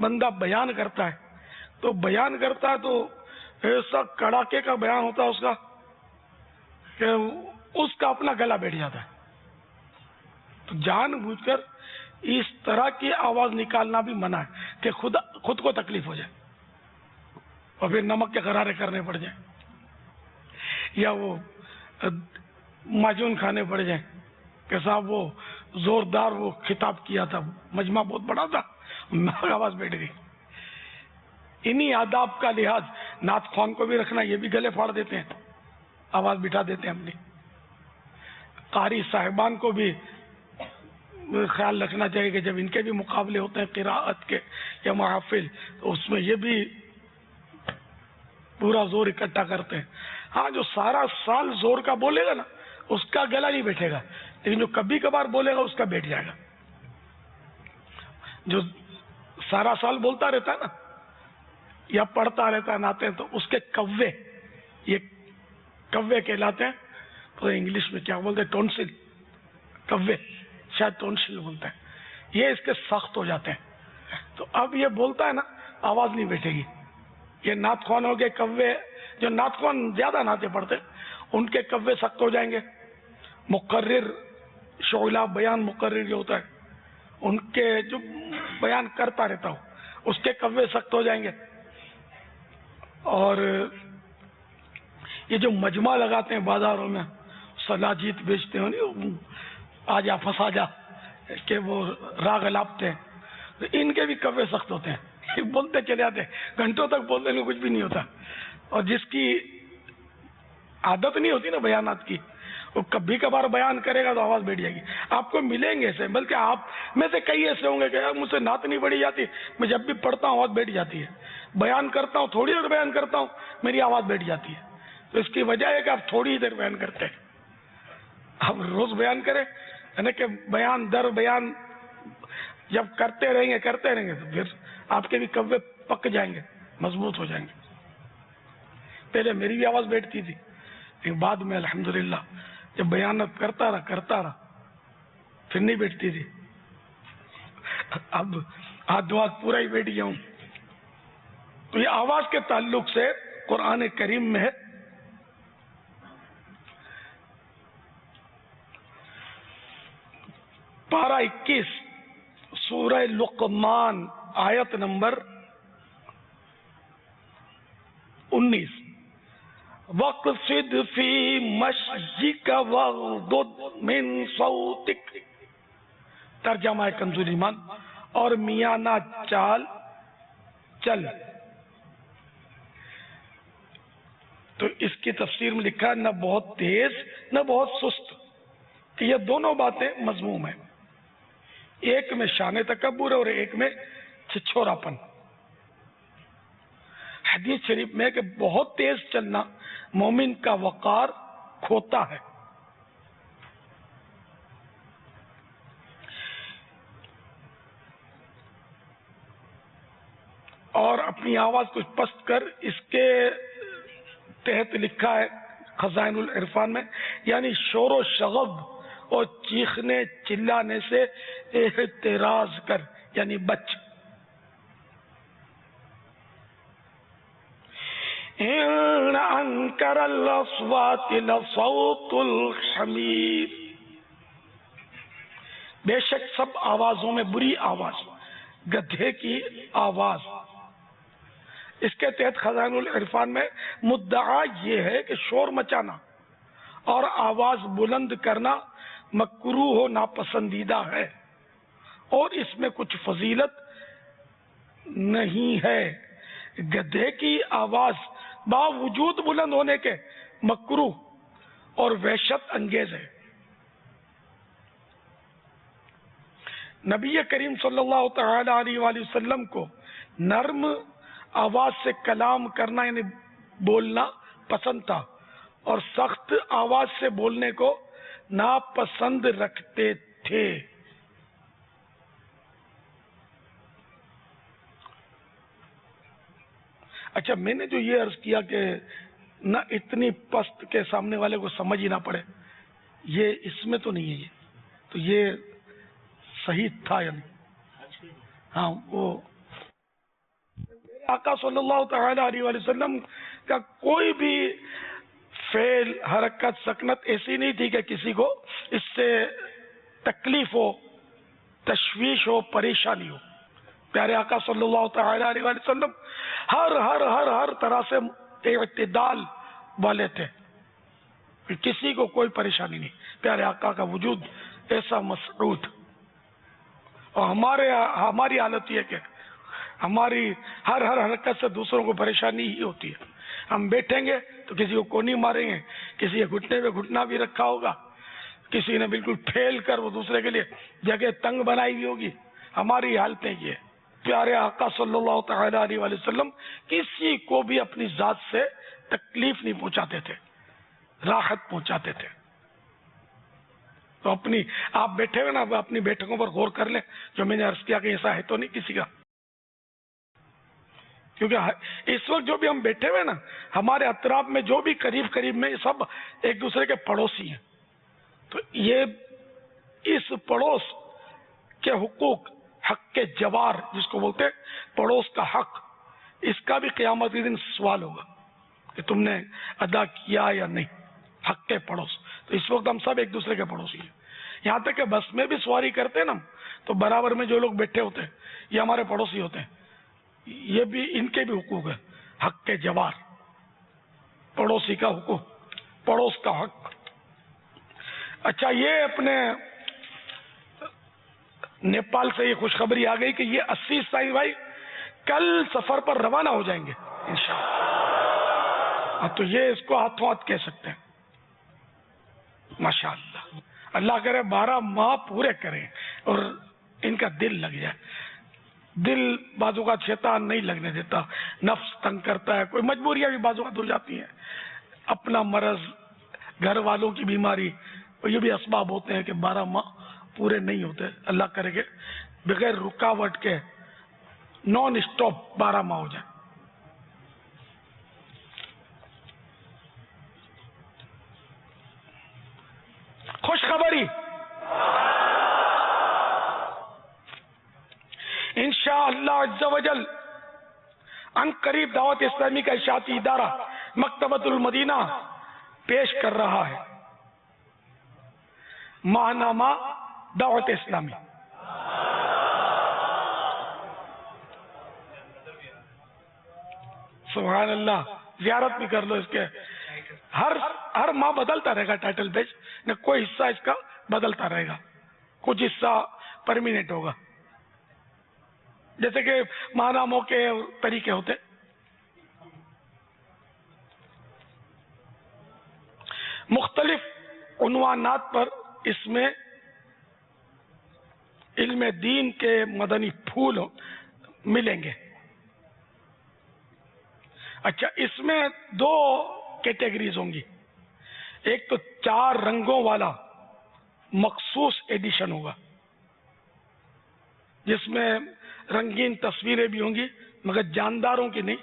بندہ بیان کرتا ہے تو ایسا کڑاکے کا بیان ہوتا ہے اس کا کہ اس کا اپنا گلا بیٹھ جاتا ہے. تو جان بوجھ کر اس طرح کی آواز نکالنا بھی منع ہے کہ خود کو تکلیف ہو جائے اور پھر نمک کے غرارے کرنے پڑ جائیں یا وہ معجون کھانے پڑ جائیں کہ صاحب وہ زوردار وہ خطاب کیا تھا، مجمع بہت بڑا تھا، آواز بیٹھ گئی. انہی آداب کا لحاظ نعت خوان کو بھی رکھنا، یہ بھی گلے پھاڑ دیتے ہیں، آواز بٹھا دیتے ہیں اپنی. قاری صاحبان کو بھی خیال رکھنا چاہیے کہ جب ان کے بھی مقابلے ہوتے ہیں قراءت کے یا محافل، تو اس میں یہ بھی پورا زور اکٹھا کرتے ہیں. ہاں جو سارا سال زور کا بولے گا نا اس کا گلا نہیں بیٹھے گا، لیکن جو کبھی کبھار بولے گا اس کا بیٹھ جائے گا. جو سارا سال بولتا رہتا ہے نا یا پڑھتا رہتا ہے ناتے تو اس کے کوے، یہ کوے کہلاتے ہیں. تو انگلش میں کیا بولتے ہیں، ٹونسل، کوے شاید ٹونسل بولتے ہیں. یہ اس کے سخت ہو جاتے ہیں. تو اب یہ بولتا ہے نا آواز نہیں بیٹھے گی. یہ نعت خوان ہو گئے کوے، جو نعت خوان زیادہ نعتیں پڑھتے ان کے کوے سخت ہو جائیں گے. مقرر شعلہ بیان مقرر جو ہوتا ہے ان کے جو بیان کرتا رہتا ہوں اس کے کوے سخت ہو جائیں گے. اور یہ جو مجمع لگاتے ہیں بازاروں میں، سلاجید بیچتے ہیں، آجا پھنسا جا کہ وہ راگ لاپتے ہیں، تو ان کے بھی کوے سخت ہوتے ہیں، بولتے چلے آتے ہیں، گھنٹوں تک بولنے میں کچھ بھی نہیں ہوتا. اور جس کی عادت نہیں ہوتی نا بیانات کی، وہ کبھی کبھار بیان کرے گا تو آواز بیٹھ جائے گی. آپ کو ملیں گے ایسے، بلکہ آپ میں سے کئی ایسے ہوں گے کہ یار مجھ سے نعت نہیں پڑھی جاتی، میں جب بھی پڑھتا ہوں آواز بیٹھ جاتی ہے. بیان کرتا ہوں، تھوڑی دیر بیان کرتا ہوں، میری آواز بیٹھ جاتی ہے. تو اس کی وجہ ہے کہ آپ تھوڑی دیر بیان کرتے ہیں. آپ روز بیان کریں، یعنی کہ بیان در بیان جب کرتے رہیں گے تو پھر آپ کے بھی کوے پک جائیں گے، مضبوط ہو جائیں گے. پہلے میری بھی آواز بیٹھتی تھی، لیکن بعد میں الحمدللہ جب بیانات کرتا رہا پھر نہیں بیٹھتی تھی. اب ہاتھ پورا ہی بیٹھ گیا ہوں. تو یہ آواز کے تعلق سے قرآن کریم میں ہے پارہ 21 سورہ لقمان آیت نمبر 19، وَاقْصِدْ فِي مَشْيِكَ وَاغْضُضْ مِنْ صَوْتِكَ. ترجمہ کنزُ ایمان، اور میانہ چال چل. تو اس کی تفسیر میں لکھا ہے نہ بہت تیز نہ بہت سست، کہ یہ دونوں باتیں مذموم ہیں. ایک میں شان تکبر ہے اور ایک میں چھچھوراپن. حدیث شریف میں کہ بہت تیز چلنا مومن کا وقار کھوتا ہے. اور اپنی آواز کو پست کر، اس کے تحت لکھا ہے خزائن العرفان میں، یعنی شور و شغب اور چیخنے چلانے سے احتراز کر، یعنی بچ. ان انکر الاصوات لصوت الحمیر. بے شک سب آوازوں میں بری آواز گدھے کی آواز. اس کے تحت خزائن العرفان میں مدعا یہ ہے کہ شور مچانا اور آواز بلند کرنا مکروہ و ناپسندیدہ ہے، اور اس میں کچھ فضیلت نہیں ہے. گدھے کی آواز باوجود بلند ہونے کے مکروہ اور وحشت انگیز ہے. نبی کریم صلی اللہ تعالی علیہ وآلہ وسلم کو نرم آواز سے کلام کرنا یعنی بولنا پسند تھا، اور سخت آواز سے بولنے کو ناپسند رکھتے تھے. اچھا، میں نے جو یہ عرض کیا کہ نہ اتنی پست کے سامنے والے کو سمجھ ہی نہ پڑے، یہ اس میں تو نہیں ہے. یہ تو یہ صحیح تھا یا نہیں؟ ہاں، وہ آقا صلی اللہ تعالی علیہ وآلہ وسلم کا کوئی بھی فعل، حرکت، سکنت ایسی نہیں تھی کہ کسی کو اس سے تکلیف ہو، تشویش ہو، پریشانی ہو. پیارے آقا صلی اللہ تعالی علیہ وآلہ وسلم ہر طرح سے اعتدال والے تھے، کسی کو کوئی پریشانی نہیں. پیارے آقا کا وجود ایسا مسعود. اور ہماری حالت یہ کہ ہماری ہر حرکت سے دوسروں کو پریشانی ہی ہوتی ہے. ہم بیٹھیں گے تو کسی کو کونی ماریں گے، کسی کے گھٹنے پہ گھٹنا بھی رکھا ہوگا، کسی نے بالکل پھیل کر وہ دوسرے کے لیے جگہ تنگ بنائی ہوئی ہوگی. ہماری حالتیں یہ. پیارے آقا صلی اللہ تعالی علیہ وآلہ وسلم کسی کو بھی اپنی ذات سے تکلیف نہیں پہنچاتے تھے، راحت پہنچاتے تھے. تو آپ بیٹھے ہوئے نا، اپنی بیٹھکوں پر غور کر لیں. جو میں نے عرض کیا کہ ایسا ہے تو نہیں کسی کا، کیونکہ اس وقت جو بھی ہم بیٹھے ہوئے نا، ہمارے اطراف میں جو بھی قریب میں سب ایک دوسرے کے پڑوسی ہیں. تو یہ اس پڑوس کے حقوق، حق کے جوار جس کو بولتے ہیں، پڑوس کا حق، اس کا بھی قیامت کے دن سوال ہوگا کہ تم نے ادا کیا یا نہیں. حق کے پڑوس. تو اس وقت ہم سب ایک دوسرے کے پڑوسی ہیں. یہاں تک کہ بس میں بھی سواری کرتے ہیں نا، تو برابر میں جو لوگ بیٹھے ہوتے ہیں یہ ہمارے پڑوسی ہوتے ہیں. یہ بھی ان کے بھی حقوق ہے، حق کے جوار، پڑوسی کا حقوق، پڑوس کا حق. اچھا، یہ اپنے نیپال سے یہ خوشخبری آ گئی کہ یہ 80 اسلامی بھائی کل سفر پر روانہ ہو جائیں گے انشاءاللہ. تو یہ اس کو ہاتھوں ہاتھ کہہ سکتے ہیں. ماشاءاللہ, اللہ کرے 12 ماہ پورے کریں اور ان کا دل لگ جائے. دل بعض اوقات شیطان نہیں لگنے دیتا, نفس تنگ کرتا ہے, کوئی مجبوریاں بھی بعض اوقات ہو جاتی ہیں, اپنا مرض, گھر والوں کی بیماری, یہ بھی اسباب ہوتے ہیں کہ 12 ماہ پورے نہیں ہوتے. اللہ کرے کہ بغیر رکاوٹ کے نان اسٹاپ 12 ماہ ہو جائے. خوشخبری, انشاءاللہ عز و جل ان قریب دعوت اسلامی کا اشاعتی ادارہ مکتبۃ المدینہ پیش کر رہا ہے ماہنامہ دعوت اسلامی. سبحان اللہ, زیارت بھی کر لو اس کے. ہر ماہ بدلتا رہے گا ٹائٹل پیج, نہ کوئی حصہ اس کا بدلتا رہے گا, کچھ حصہ پرمیننٹ ہوگا, جیسے کہ ماہناموں کے طریقے ہوتے. مختلف عنوانات پر اس میں علم دین کے مدنی پھول ملیں گے. اچھا, اس میں 2 کیٹیگریز ہوں گی. ایک تو 4 رنگوں والا مخصوص ایڈیشن ہوگا, جس میں رنگین تصویریں بھی ہوں گی مگر جانداروں کی نہیں.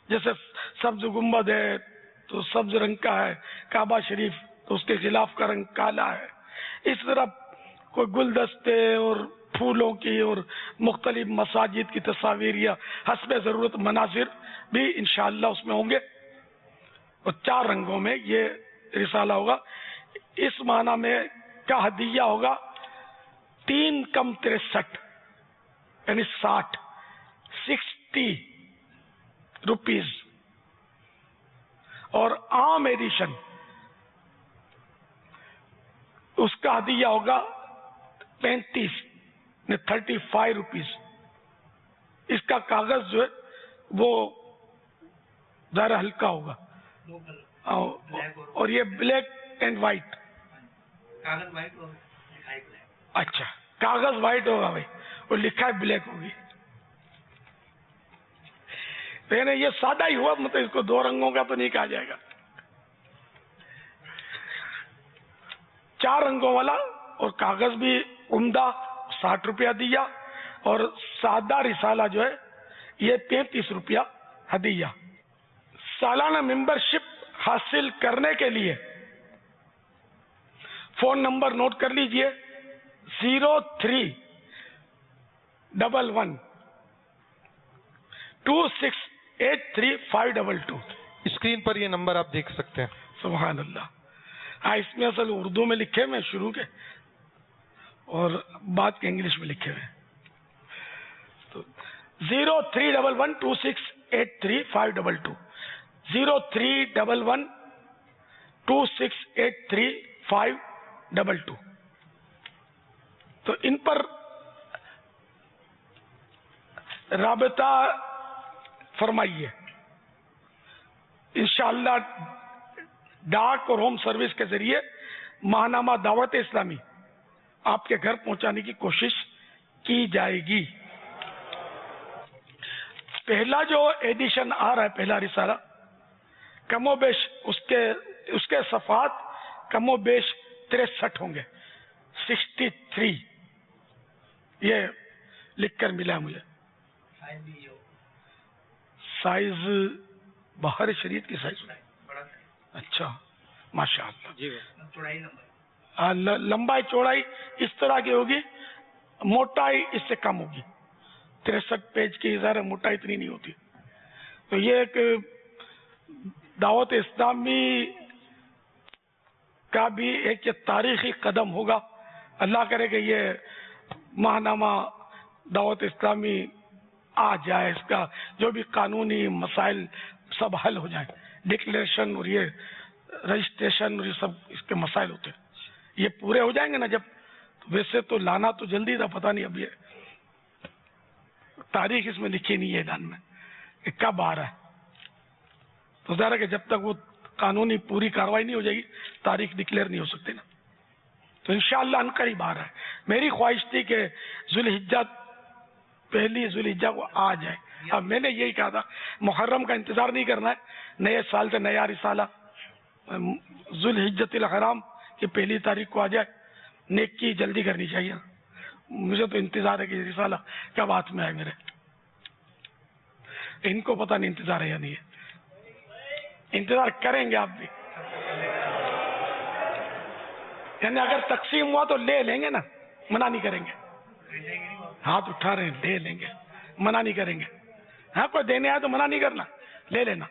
جیسے سبز گنبد ہے تو سبز رنگ کا ہے, کعبہ شریف تو اس کے خلاف کا رنگ کالا ہے. اس طرح کوئی گلدستے اور پھولوں کی اور مختلف مساجد کی تصاویر یا حسب ضرورت مناظر بھی انشاءاللہ اس میں ہوں گے. اور 4 رنگوں میں یہ رسالہ ہوگا. اس معنی میں کا ہدیہ ہوگا 3 کم 63 یعنی 60 روپیز, اور عام ایڈیشن اس کا ہدیہ ہوگا 35 35 روپیز. اس کا کاغذ جو ہے وہ ذرا ہلکا ہوگا, اور یہ بلیک اینڈ وائٹ. اچھا, کاغذ وائٹ ہوگا بھائی, اور لکھا ہے بلیک ہوگی. یہ سادہ ہی ہوا, مطلب اس کو 2 رنگوں کا تو نہیں کہا جائے گا. 4 رنگوں والا اور کاغذ بھی عمدہ 60 روپیہ دیا, اور سادہ رسالہ جو ہے یہ 35 روپیہ ہدیہ. سالانہ ممبرشپ حاصل کرنے کے لیے فون نمبر نوٹ کر لیجئے 0311 2683 اسکرین پر یہ نمبر آپ دیکھ سکتے ہیں. سبحان اللہ. اس میں اصل اردو میں لکھے ہوئے شروع کے اور بعد کے انگلش میں لکھے ہوئے. تو 0311 2683 0311 2683 تو ان پر رابطہ فرمائیے. انشاءاللہ ڈاک اور ہوم سروس کے ذریعے ماہنامہ دعوت اسلامی آپ کے گھر پہنچانے کی کوشش کی جائے گی. پہلا جو ایڈیشن آ رہا ہے, پہلا رسالہ, کم و بیش اس کے صفحات کم و بیش 63 ہوں گے. 63 یہ لکھ کر ملا مجھے. سائز باہر شریعت کی سائز. اچھا, ماشاءاللہ. لمبائی چوڑائی اس طرح کی ہوگی, موٹائی اس سے کم ہوگی. 63 پیج کی ظاہر موٹائی اتنی نہیں ہوتی. تو یہ ایک دعوت اسلامی کا بھی ایک یہ تاریخی قدم ہوگا. اللہ کرے کہ یہ ماہنامہ دعوت اسلامی آ جائے, اس کا جو بھی قانونی مسائل سب حل ہو جائیں. ڈکلیریشن اور یہ رجسٹریشن اور یہ سب اس کے مسائل ہوتے ہیں, یہ پورے ہو جائیں گے نا جب. ویسے تو لانا تو جلدی تھا, پتہ نہیں اب یہ تاریخ اس میں لکھی نہیں ہے اعلان میں کہ کب آ رہا ہے. تو ظاہر ہے کہ جب تک وہ قانونی پوری کاروائی نہیں ہو جائے گی تاریخ ڈکلیئر نہیں ہو سکتی نا. تو انشاءاللہ ان قریب آ رہا ہے. میری خواہش تھی کہ ذوالحجہ پہلی ذوالحجہ کو آ جائے. اب میں نے یہی کہا تھا محرم کا انتظار نہیں کرنا ہے, نئے سال سے نیا رسالہ ذوالحجۃ الحرام کی پہلی تاریخ کو آ جائے. نیکی جلدی کرنی چاہیے. مجھے تو انتظار ہے کہ یہ رسالہ کب ہاتھ میں آئے میرے. ان کو پتہ نہیں انتظار ہے یا نہیں ہے. انتظار کریں گے آپ بھی, یعنی اگر تقسیم ہوا تو لے لیں گے نا, منع نہیں کریں گے. ہاتھ اٹھا رہے ہیں, لے لیں گے, منع نہیں کریں گے. ہاں کوئی دینے آئے تو منع نہیں کرنا, لے لینا.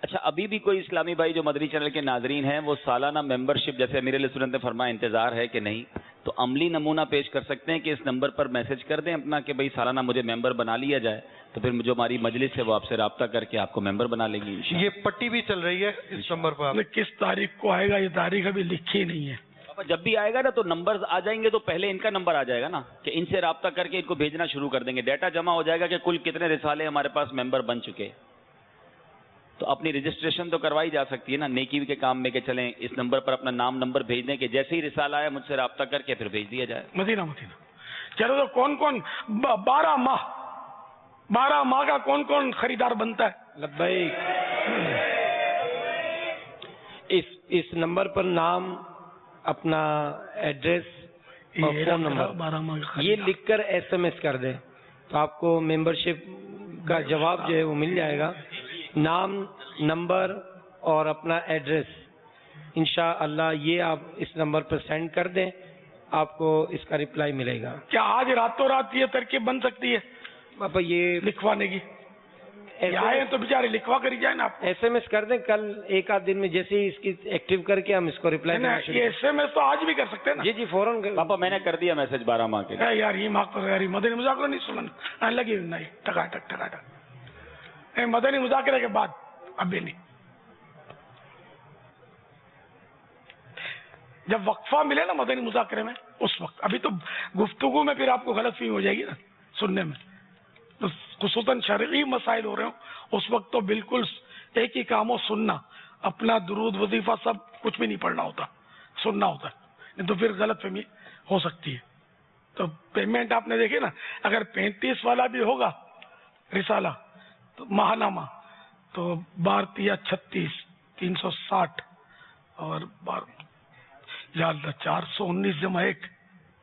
اچھا, ابھی بھی کوئی اسلامی بھائی جو مدنی چینل کے ناظرین ہیں وہ سالانہ ممبرشپ جیسے امیر علیہ سنت نے فرمایا انتظار ہے کہ نہیں, تو عملی نمونہ پیش کر سکتے ہیں کہ اس نمبر پر میسج کر دیں اپنا کہ بھئی سالانہ مجھے ممبر بنا لیا جائے, تو پھر جو ہماری مجلس ہے وہ آپ سے رابطہ کر کے آپ کو ممبر بنا لے گی. یہ پٹی بھی چل رہی ہے اس نمبر پر. کس تاریخ کو آئے گا یہ تاریخ ابھی لکھی نہیں ہے. جب بھی آئے گا نا تو نمبرز آ جائیں گے تو پہلے ان کا نمبر آ جائے گا نا, کہ ان سے رابطہ کر کے ان کو بھیجنا شروع کر دیں گے. ڈیٹا جمع ہو جائے گا کہ کل کتنے رسالے ہمارے پاس ممبر بن چکے. تو اپنی رجسٹریشن تو کروائی جا سکتی ہے نا نیکی کے کام میں, کہ چلیں اس نمبر پر اپنا نام نمبر بھیج دیں کہ جیسے ہی رسالہ آیا مجھ سے رابطہ کر کے پھر بھیج دیا جائے. مدینہ چلو, تو کون کون 12 ماہ کا کون کون خریدار بنتا ہے؟ لبیک. اس نمبر پر نام, اپنا ایڈریس اور فون نمبر 12 ماہ کا یہ لکھ کر SMS کر دیں تو آپ کو ممبرشپ کا جواب جو ہے وہ مل جائے گا. نام, نمبر اور اپنا ایڈریس انشاءاللہ یہ آپ اس نمبر پر سینڈ کر دیں, آپ کو اس کا ریپلائی ملے گا. کیا آج راتوں رات یہ ترکیب بن سکتی ہے پاپا یہ لکھوانے کی؟ آئے تو بیچارے لکھوا کر ہی جائیں نا. آپ SMS کر دیں, کل ایک آدھ دن میں جیسے ہی اس کی ایکٹیو کر کے ہم اس کو ریپلائی کرنا شروع. یہ SMS تو آج بھی کر سکتے ہیں نا. جی جی فوراً. پاپا میں نے کر دیا میسج 12 ماہ کے. یار یہ ماں کرو یار, مدنی مذاکرہ نہیں سننا لگی نہیں, ٹکاٹک ٹکاٹک. مدنی مذاکرے کے بعد ابھی نہیں. جب وقفہ ملے نا مدنی مذاکرے میں اس وقت, ابھی تو گفتگو میں پھر آپ کو غلط فہمی ہو جائے گی نا سننے میں, خصوصاً شرعی مسائل ہو رہے ہوں اس وقت تو بالکل ایک ہی کام ہو, سننا. اپنا درود وظیفہ سب کچھ بھی نہیں پڑھنا ہوتا, سننا ہوتا ہے, نہیں تو پھر غلط فہمی ہو سکتی ہے. تو پیمنٹ آپ نے دیکھی نا, اگر 35 والا بھی ہوگا رسالہ تو ماہنامہ تو 12 36 360 اور 419 جمع 1.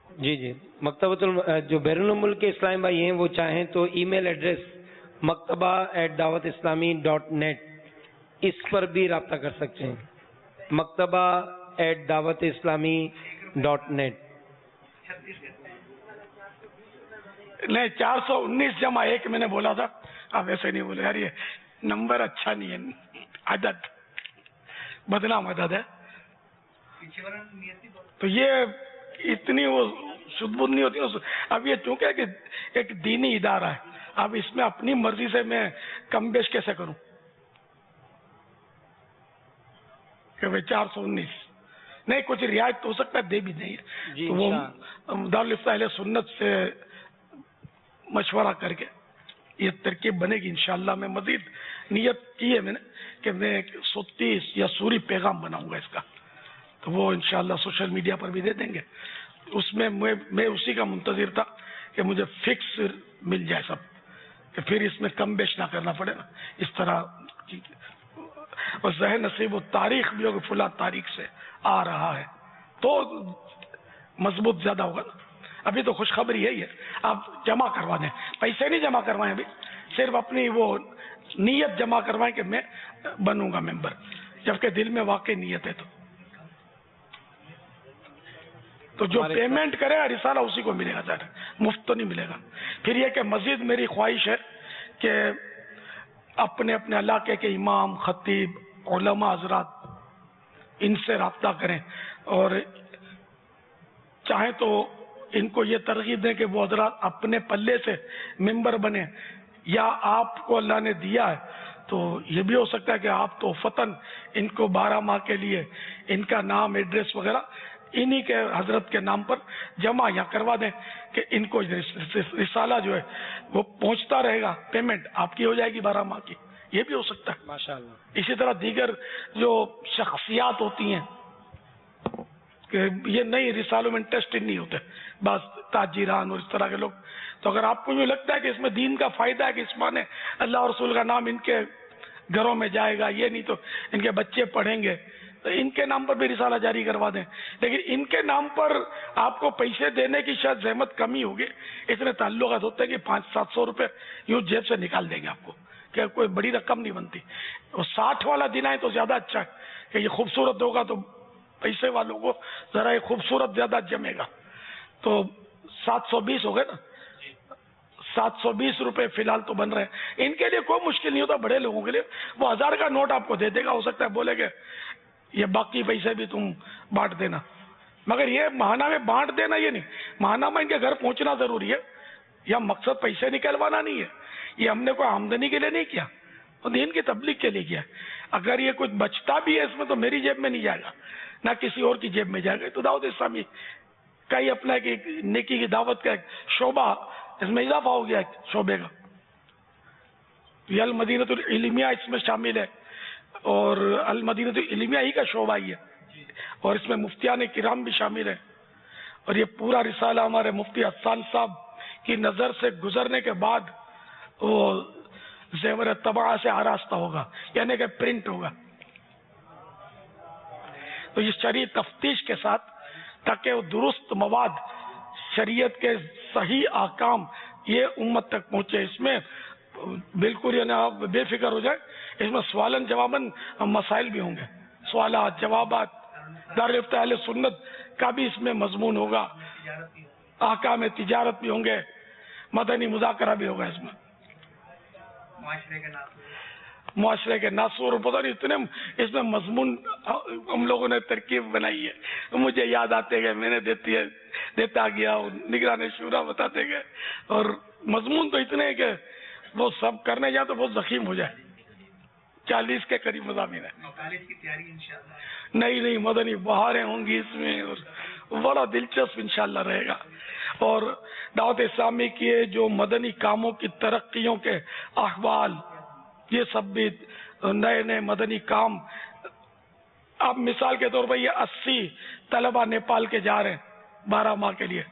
جی جی. مکتبۃ جو بیرون ملک کے اسلام بھائی ہیں وہ چاہیں تو ای میل ایڈریس maktaba@dawatislami.net اس پر بھی رابطہ کر سکتے ہیں. maktaba@dawatislami.net. نہیں 419 جمع 1 میں نے بولا تھا, آپ ایسے نہیں بولے یار, یہ نمبر اچھا نہیں ہے, عدد بدنام عدد ہے. تو یہ اتنی وہ شدبد نہیں ہوتی. اب یہ چونکہ کہ ایک دینی ادارہ ہے, اب اس میں اپنی مرضی سے میں کم بیش کیسے کروں کہ 419 نہیں, کچھ رعایت تو ہو سکتا ہے دے بھی نہیں ہے. تو وہ دارالفتہ اہل سنت سے مشورہ کر کے یہ ترکیب بنے گی انشاءاللہ. میں مزید نیت کی ہے میں نے کہ میں صوتی یا سوری پیغام بناؤں گا اس کا, تو وہ انشاءاللہ سوشل میڈیا پر بھی دے دیں گے. اس میں میں اسی کا منتظر تھا کہ مجھے فکس مل جائے سب, کہ پھر اس میں کم بیش نہ کرنا پڑے نا اس طرح. اور ذہن نصیب و تاریخ بھی ہوگا, فلاں تاریخ سے آ رہا ہے تو مضبوط زیادہ ہوگا نا. ابھی تو خوشخبری یہی ہے, آپ جمع کروا دیں, پیسے نہیں جمع کروائیں ابھی, صرف اپنی وہ نیت جمع کروائیں کہ میں بنوں گا ممبر, جبکہ دل میں واقعی نیت ہے. تو جو پیمنٹ کرے گا رسالہ اسی کو ملے گا, مفت تو نہیں ملے گا. پھر یہ کہ مزید میری خواہش ہے کہ اپنے اپنے علاقے کے امام, خطیب, علماء حضرات ان سے رابطہ کریں, اور چاہیں تو ان کو یہ ترغیب دیں کہ وہ حضرات اپنے پلے سے ممبر بنے, یا آپ کو اللہ نے دیا ہے تو یہ بھی ہو سکتا ہے کہ آپ تو فتن ان کو 12 ماہ کے لیے ان کا نام ایڈریس وغیرہ انہی کے حضرت کے نام پر جمع یا کروا دیں کہ ان کو رسالہ جو ہے وہ پہنچتا رہے گا، پیمنٹ آپ کی ہو جائے گی 12 ماہ کی، یہ بھی ہو سکتا ہے ماشاءاللہ۔ اسی طرح دیگر جو شخصیات ہوتی ہیں کہ یہ نئی رسالوں میں انٹرسٹڈ نہیں ہوتے، بعض تاجران اور اس طرح کے لوگ، تو اگر آپ کو یہ لگتا ہے کہ اس میں دین کا فائدہ ہے کہ اس معنی اللہ اور رسول کا نام ان کے گھروں میں جائے گا، یہ نہیں تو ان کے بچے پڑھیں گے، تو ان کے نام پر بھی رسالہ جاری کروا دیں، لیکن ان کے نام پر آپ کو پیسے دینے کی شاید زحمت کمی ہوگی، اتنے تعلقات ہوتے ہیں کہ 500-700 روپے یوں جیب سے نکال دیں گے آپ کو، کہ کوئی بڑی رقم نہیں بنتی، اور 60 والا دن ہے تو زیادہ اچھا ہے کہ یہ خوبصورت ہوگا تو پیسے والوں کو ذرا یہ خوبصورت زیادہ جمے گا، تو 720 ہو گئے نا، 720 روپے فی الحال تو بن رہے ہیں، ان کے لیے کوئی مشکل نہیں ہوتا، بڑے لوگوں کے لیے وہ 1000 کا نوٹ آپ کو دے دے گا، ہو سکتا ہے بولے کہ یہ باقی پیسے بھی تم بانٹ دینا، مگر یہ ماہانہ میں بانٹ دینا یہ نہیں، ماہانہ میں ان کے گھر پہنچنا ضروری ہے، یا مقصد پیسے نکلوانا نہیں ہے، یہ ہم نے کوئی آمدنی کے لیے نہیں کیا، تو دین کی تبلیغ کے لیے کیا، اگر یہ کچھ بچتا بھی ہے اس میں تو میری جیب میں نہیں جائے گا، نہ کسی اور کی جیب میں جائے گا، تو دعوت اسلامی کا ہی اپنا ایک نیکی کی دعوت کا ایک شعبہ، اس میں اضافہ ہو گیا ایک شعبے کا، یہ المدینۃ العلمیہ اس میں شامل ہے، اور المدینۃ العلمیہ ہی کا شعبہ ہی ہے، اور اس میں مفتیان کرام بھی شامل ہیں، اور یہ پورا رسالہ ہمارے مفتی حسان صاحب کی نظر سے گزرنے کے بعد وہ زیور طبعہ سے آراستہ ہوگا، یعنی کہ پرنٹ ہوگا، تو یہ شرعی تفتیش کے ساتھ، تاکہ وہ درست مواد شریعت کے صحیح احکام یہ امت تک پہنچے، اس میں بالکل یعنی آپ بے فکر ہو جائے، اس میں سوالن جواباً مسائل بھی ہوں گے، سوالات جوابات، دارالفتہ اہل سنت کا بھی اس میں مضمون ہوگا، احکام تجارت بھی ہوں گے، مدنی مذاکرہ بھی ہوگا، اس میں معاشرے کے ناصور، پتہ نہیں اتنے اس میں مضمون ہم لوگوں نے ترکیب بنائی ہے، مجھے یاد آتے گئے، میں نے دیتا گیا، نگران شورا بتاتے گئے، اور مضمون تو اتنے ہیں کہ وہ سب کرنے جائے تو بہت زخیم ہو جائے، 40 کے قریب مضامین ہے، نہیں مدنی بہاریں ہوں گی اس میں، اور بڑا دلچسپ انشاءاللہ رہے گا، اور دعوت اسلامی کی جو مدنی کاموں کی ترقیوں کے احوال، یہ سب بھی نئے مدنی کام، اب مثال کے طور پر یہ 80 طلبہ نیپال کے جا رہے ہیں 12 ماہ کے لیے،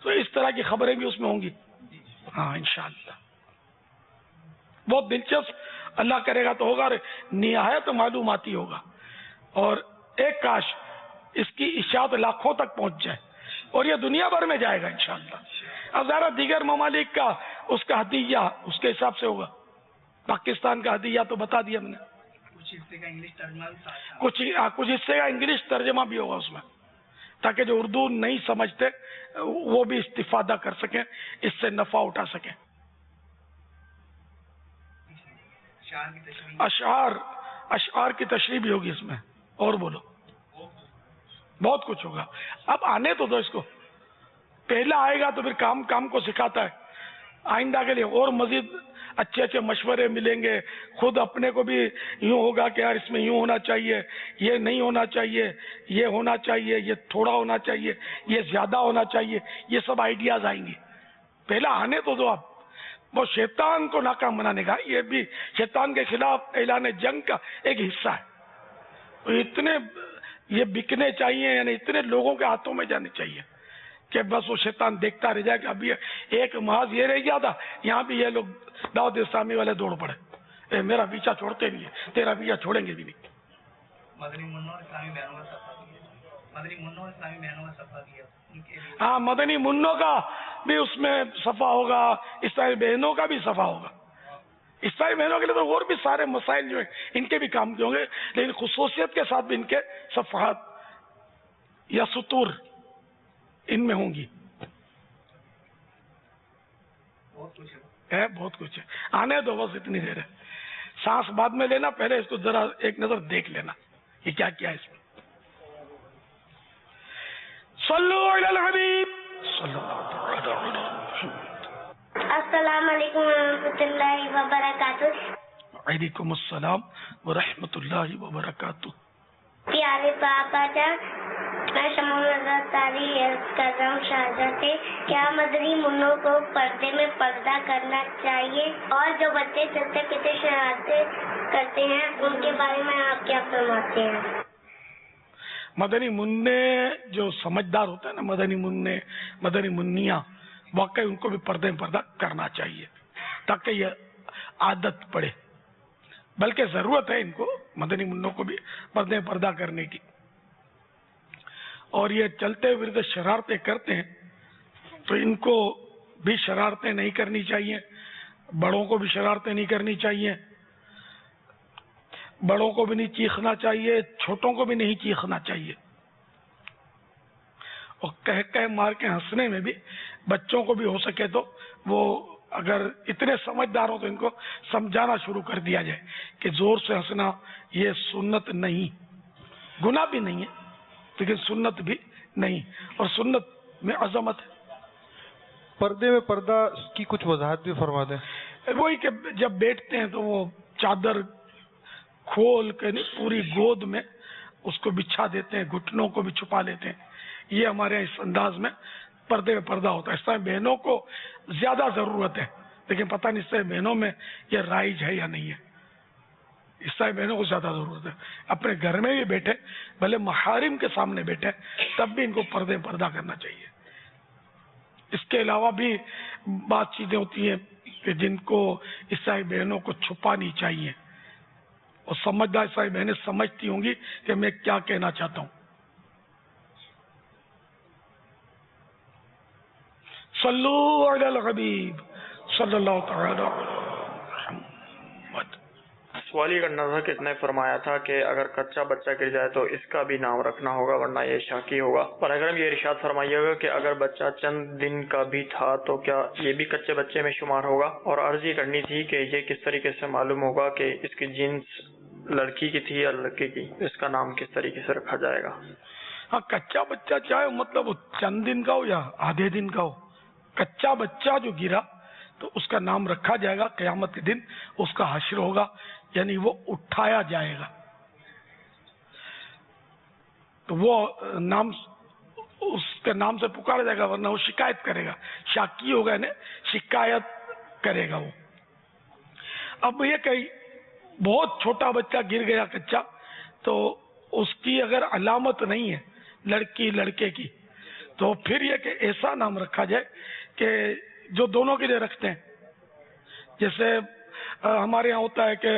تو اس طرح کی خبریں بھی اس میں ہوں گی، ہاں انشاءاللہ بہت دلچسپ، اللہ کرے گا تو ہوگا، نہایت معلوماتی ہوگا، اور ایک کاش اس کی اشاعت لاکھوں تک پہنچ جائے، اور یہ دنیا بھر میں جائے گا انشاءاللہ، اب ذرا دیگر ممالک کا اس کا ہدیہ اس کے حساب سے ہوگا، پاکستان کا ہدیہ تو بتا دیا ہم نے، کچھ حصے کا انگلش ترجمہ بھی ہوگا اس میں، تاکہ جو اردو نہیں سمجھتے وہ بھی استفادہ کر سکیں، اس سے نفع اٹھا سکیں۔ اشعار کی تشریح بھی ہوگی اس میں، اور بولو بہت کچھ ہوگا، اب آنے تو دو اس کو، پہلا آئے گا تو پھر کام کو سکھاتا ہے، آئندہ کے لیے اور مزید اچھے مشورے ملیں گے، خود اپنے کو بھی یوں ہوگا کہ یار اس میں یوں ہونا چاہیے، یہ نہیں ہونا چاہیے، یہ ہونا چاہیے، یہ تھوڑا ہونا چاہیے، یہ زیادہ ہونا چاہیے، یہ سب آئیڈیاز آئیں گے، پہلا آنے تو دو آپ، وہ شیطان کو ناکام بنانے کا، یہ بھی شیطان کے خلاف اعلان جنگ کا ایک حصہ ہے، اتنے یہ بکنے چاہیے، یعنی اتنے لوگوں کے ہاتھوں میں جانے چاہیے کہ بس وہ شیطان دیکھتا رہ جائے کہ ابھی ایک محاذ یہ رہ گیا تھا، یہاں بھی یہ لوگ دعوت اسلامی والے دوڑ پڑے، میرا پیچھا چھوڑتے نہیں ہے، تیرا پیچھا چھوڑیں گے بھی نہیں۔ ہاں مدنی منوں کا بھی اس میں صفحہ ہوگا، اسلامی بہنوں کا بھی صفحہ ہوگا، اسلامی بہنوں کے لیے تو اور بھی سارے مسائل جو ہیں ان کے بھی کام کے ہوں گے، لیکن خصوصیت کے ساتھ بھی ان کے صفحات یا سطور ان میں ہوں گی، بہت کچھ ہے، آنے دو بس اتنی دیر ہے، سانس بعد میں لینا، پہلے اس کو ذرا ایک نظر دیکھ لینا یہ کیا کیا ہے اس میں۔ صلو علی الحبیب صلی اللہ علیہ وسلم۔ السلام علیکم ورحمۃ اللہ وبرکاتہ۔ وعلیکم السلام ورحمۃ اللہ وبرکاتہ۔ پیارے پاپا جان، میں شمول تاری عرض کر رہا ہوں شارجہ سے. کیا مدنی منوں کو پردے میں پردہ کرنا چاہیے؟ اور جو بچے چلتے پھرتے شرارتیں کرتے ہیں ان کے بارے میں آپ کیا فرماتے ہیں؟ مدنی منع جو سمجھدار ہوتا ہے نا، مدنی منع مدنی منیاں، واقعی ان کو بھی پردے میں پردہ کرنا چاہیے تاکہ یہ عادت پڑے. بلکہ ضرورت ہے ان کو، مدنی منوں کو بھی پردے میں پردہ کرنے کی. اور یہ چلتے پھرتے شرارتیں کرتے ہیں تو ان کو بھی شرارتیں نہیں کرنی چاہیے، بڑوں کو بھی شرارتیں نہیں کرنی چاہیے، بڑوں کو بھی نہیں چیخنا چاہیے، چھوٹوں کو بھی نہیں چیخنا چاہیے. اور کہہ مار کے ہنسنے میں بھی بچوں کو بھی ہو سکے تو وہ اگر اتنے سمجھدار ہوں تو ان کو سمجھانا شروع کر دیا جائے کہ زور سے ہنسنا یہ سنت نہیں، گناہ بھی نہیں ہے لیکن سنت بھی نہیں، اور سنت میں عظمت ہے. پردے میں پردہ کی کچھ وضاحت بھی فرما دیں. وہی کہ جب بیٹھتے ہیں تو وہ چادر کھول کے پوری گود میں اس کو بچھا دیتے ہیں، گھٹنوں کو بھی چھپا لیتے ہیں. یہ ہمارے اس انداز میں پردے میں پردہ ہوتا ہے. اس طرح بہنوں کو زیادہ ضرورت ہے، لیکن پتہ نہیں اس طرح بہنوں میں یہ رائج ہے یا نہیں ہے. اس طرح بہنوں کو زیادہ ضرورت ہے. اپنے گھر میں بھی بیٹھے، بھلے محارم کے سامنے بیٹھے، تب بھی ان کو پردے میں پردہ کرنا چاہیے. اس کے علاوہ بھی بات چیزیں ہوتی ہیں کہ جن کو عیسائی بہنوں کو چھپانی چاہیے، اور سمجھدار عیسائی بہنیں سمجھتی ہوں گی کہ میں کیا کہنا چاہتا ہوں. صلو علی الحبیب صلی اللہ تعالی محمد. سوال یہ کرنا تھا کہ اس نے فرمایا تھا کہ اگر کچا بچہ گر جائے تو اس کا بھی نام رکھنا ہوگا ورنہ یہ شاکی ہوگا. اور اگر ہم یہ ارشاد فرمائیے گا کہ اگر بچہ چند دن کا بھی تھا تو کیا یہ بھی کچے بچے میں شمار ہوگا؟ اور عرض یہ کرنی تھی کہ یہ کس طریقے سے معلوم ہوگا کہ اس کی جنس لڑکی کی تھی یا لڑکے کی؟ اس کا نام کس طریقے سے رکھا جائے گا؟ ہاں، کچا بچہ چاہے مطلب چند دن کا ہو یا آدھے دن کا ہو، کچا بچہ جو گرا تو اس کا نام رکھا جائے گا. قیامت کے دن اس کا حشر ہوگا، یعنی وہ اٹھایا جائے گا. تو وہ نام اس کے نام سے پکارا جائے گا، ورنہ وہ شکایت کرے گا. شاکی ہوگا یعنی شکایت کرے گا وہ. اب یہ کہ بہت چھوٹا بچہ گر گیا کچا، تو اس کی اگر علامت نہیں ہے لڑکی لڑکے کی، تو پھر یہ کہ ایسا نام رکھا جائے کہ جو دونوں کے لیے رکھتے ہیں. جیسے ہمارے یہاں ہوتا ہے کہ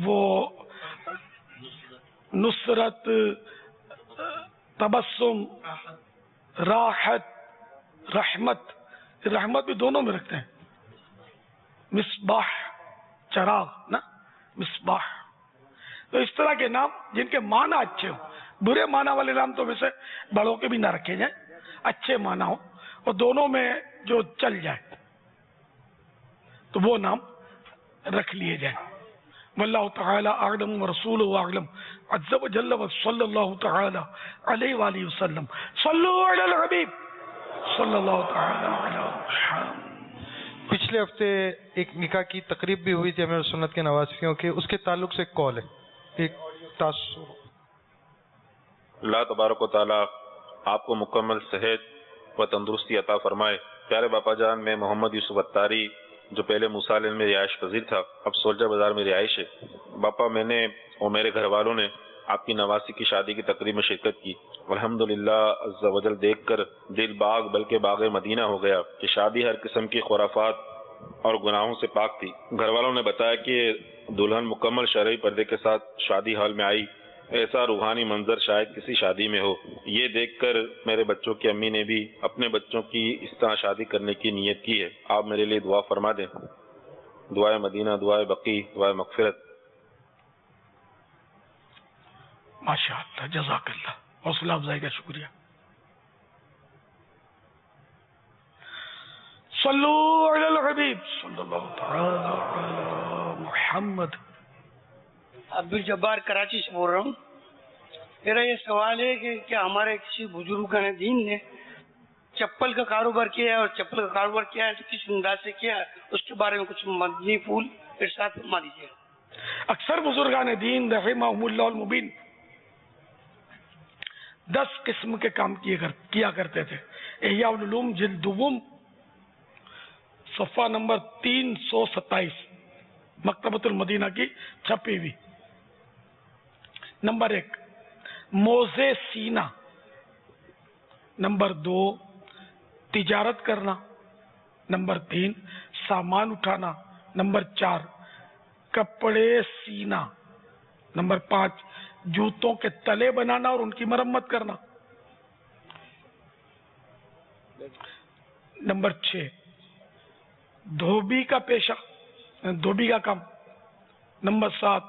وہ نصرت، تبسم، راحت، رحمت، رحمت بھی دونوں میں رکھتے ہیں. مصباح، چراغ نا، مصباح. تو اس طرح کے نام جن کے معنی اچھے ہوں. برے معنی والے نام تو ویسے بڑوں کے بھی نہ رکھے جائیں، اچھے معنی ہوں اور دونوں میں جو چل جائے تو وہ نام رکھ لیے جائیں. واللہ تعالی اعلم ورسولہ اعلم عز وجل وصلی اللہ تعالی علیہ وآلہ وسلم. صلو علی الحبیب صلی اللہ تعالی علی محمد. پچھلے ہفتے ایک نکاح کی تقریب بھی ہوئی تھی امیر سنت کے نوازیوں کے، اس کے تعلق سے ایک کال ہے، ایک تاثر. اللہ تبارک و تعالی آپ کو مکمل صحت و تندرستی عطا فرمائے. پیارے باپا جان، میں محمد یوسف اتاری جو پہلے موسیٰ علیہ میں رہائش پذیر تھا، اب سولجر بازار میں رہائش ہے. باپا، میں نے اور میرے گھر والوں نے آپ کی نواسی کی شادی کی تقریب میں شرکت کی. الحمدللہ عز و جل دیکھ کر دل باغ بلکہ باغ مدینہ ہو گیا کہ شادی ہر قسم کی خرافات اور گناہوں سے پاک تھی. گھر والوں نے بتایا کہ دلہن مکمل شرعی پردے کے ساتھ شادی ہال میں آئی. ایسا روحانی منظر شاید کسی شادی میں ہو. یہ دیکھ کر میرے بچوں کی امی نے بھی اپنے بچوں کی اس طرح شادی کرنے کی نیت کی ہے. آپ میرے لیے دعا فرما دیں. دعائے مدینہ، دعائے بقی، دعائے مغفرت. ماشاء اللہ، جزاک اللہ، حوصلہ افزائی کا شکریہ. صلو علی الحبیب صلی اللہ تعالی علی محمد. عبدالجبار کراچی سے بول رہا ہوں. میرا یہ سوال ہے کہ کیا ہمارے کسی بزرگان دین نے چپل کا کاروبار کیا ہے، اور چپل کا کاروبار کیا ہے تو کس انداز سے کیا ہے، اس کے بارے میں کچھ مدنی پھول ارشاد فرما دیجیے. اکثر بزرگان دین رحمہم اللہ المبین 10 قسم کے کام کیا کرتے تھے. احیاء العلوم جلد دوم صفحہ نمبر 327 مکتبۃ المدینہ کی چھپی ہوئی. نمبر 1 موزے سینا. نمبر 2 تجارت کرنا. نمبر 3 سامان اٹھانا. نمبر 4 کپڑے سینا. نمبر 5 جوتوں کے تلے بنانا اور ان کی مرمت کرنا. نمبر 6 دھوبی کا پیشہ، دھوبی کا کام. نمبر 7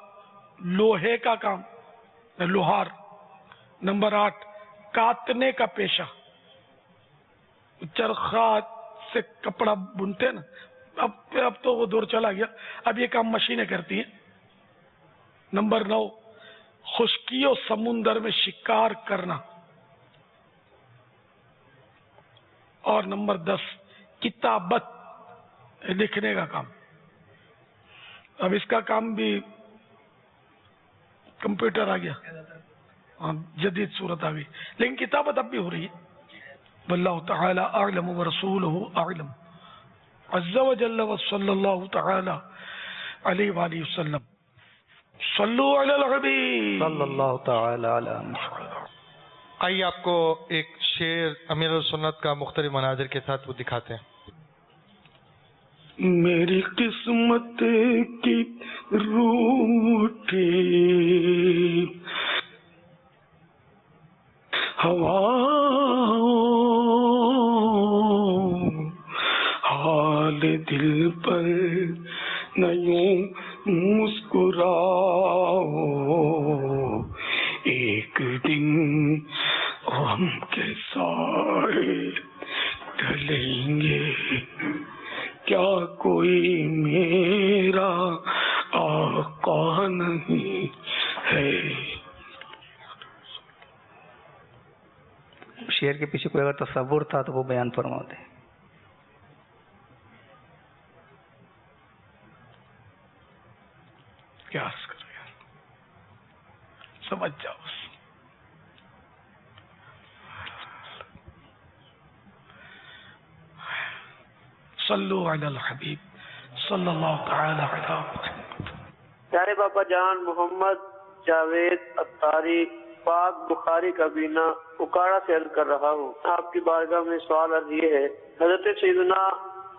لوہے کا کام، لوہار. نمبر 8 کاتنے کا پیشہ، چرخا سے کپڑا بنتے نا. اب تو وہ دور چلا گیا، اب یہ کام مشینیں کرتی ہیں. نمبر 9 خشکی و سمندر میں شکار کرنا. اور نمبر 10 کتابت، لکھنے کا کام. اب اس کا کام بھی کمپیوٹر آ گیا، جدید صورت آ گئی، لیکن کتابت اب بھی ہو رہی ہے. واللہ تعالی اعلم ورسولہ اعلم عز وجل وصلی اللہ تعالی علیہ وآلہ وسلم. صلو علی الحبیب صلی اللہ تعالی علی محمد. آئیے آپ کو ایک شعر امیر السنت کا مختلف مناظر کے ساتھ وہ دکھاتے ہیں. میری قسمت کی روٹھی ہوا حال دل پر نہ یوں مسکراؤ، ایک دن غم کے سائے ڈلیں گے، کیا کوئی میرا آقا نہیں ہے. شعر کے پیچھے کوئی اگر تصور تھا تو وہ بیان فرماتے. کیا عرض کرو یار، سمجھ جاؤ. صلو علی الحبیب صلی اللہ تعالی علیہ وسلم. پیارے باپا جان محمد جاوید اتاری پاک بخاری کابینہ اکاڑا سے عرض کر رہا ہوں. آپ کی بارگاہ میں سوال عرض یہ ہے، حضرت سیدنا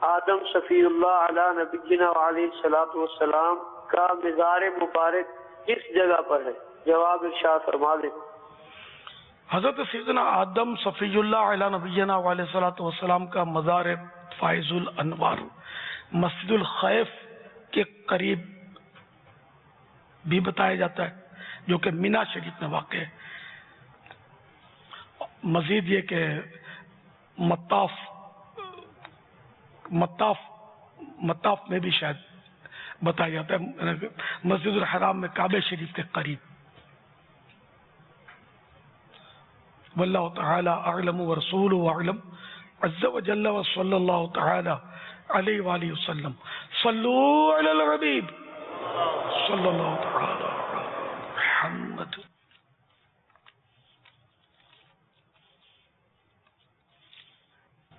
آدم صفی اللہ علی نبینا علیہ الصلوۃ والسلام کا مزار مبارک کس جگہ پر ہے؟ جواب ارشاد فرما دیں. حضرت سیدنا آدم صفی اللہ علی نبینا علیہ الصلوۃ والسلام کا مزار فائز الانوار مسجد الخیف کے قریب بھی بتایا جاتا ہے، جو کہ مینا شریف میں واقع ہے. مزید یہ کہ مطاف میں بھی شاید بتایا جاتا ہے، مسجد الحرام میں کعبہ شریف کے قریب. واللہ تعالی اعلم ورسولہ اعلم عز وجل وصلی اللہ تعالی علیہ وآلہ وسلم. صلو علی الحبیب صلی اللہ تعالی علی محمد.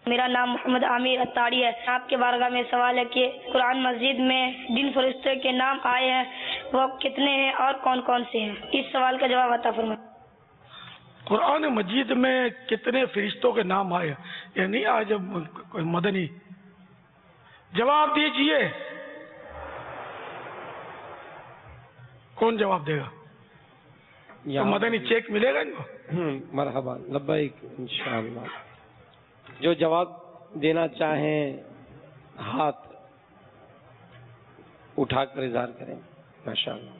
میرا نام محمد عامر اتاری ہے. آپ کے بارگاہ میں سوال ہے کہ قرآن مجید میں جن فرشتوں کے نام آئے ہیں وہ کتنے ہیں اور کون کون سے ہیں؟ اس سوال کا جواب عطا فرمائیں. قرآن مجید میں کتنے فرشتوں کے نام آئے؟ یعنی آج کوئی مدنی جواب دیجئے. کون جواب دے گا؟ تو مدنی چیک ملے گا ان کو؟ مرحبا لبیک انشاءاللہ. جو جواب دینا چاہیں ہاتھ اٹھا کر اظہار کریں ماشاءاللہ.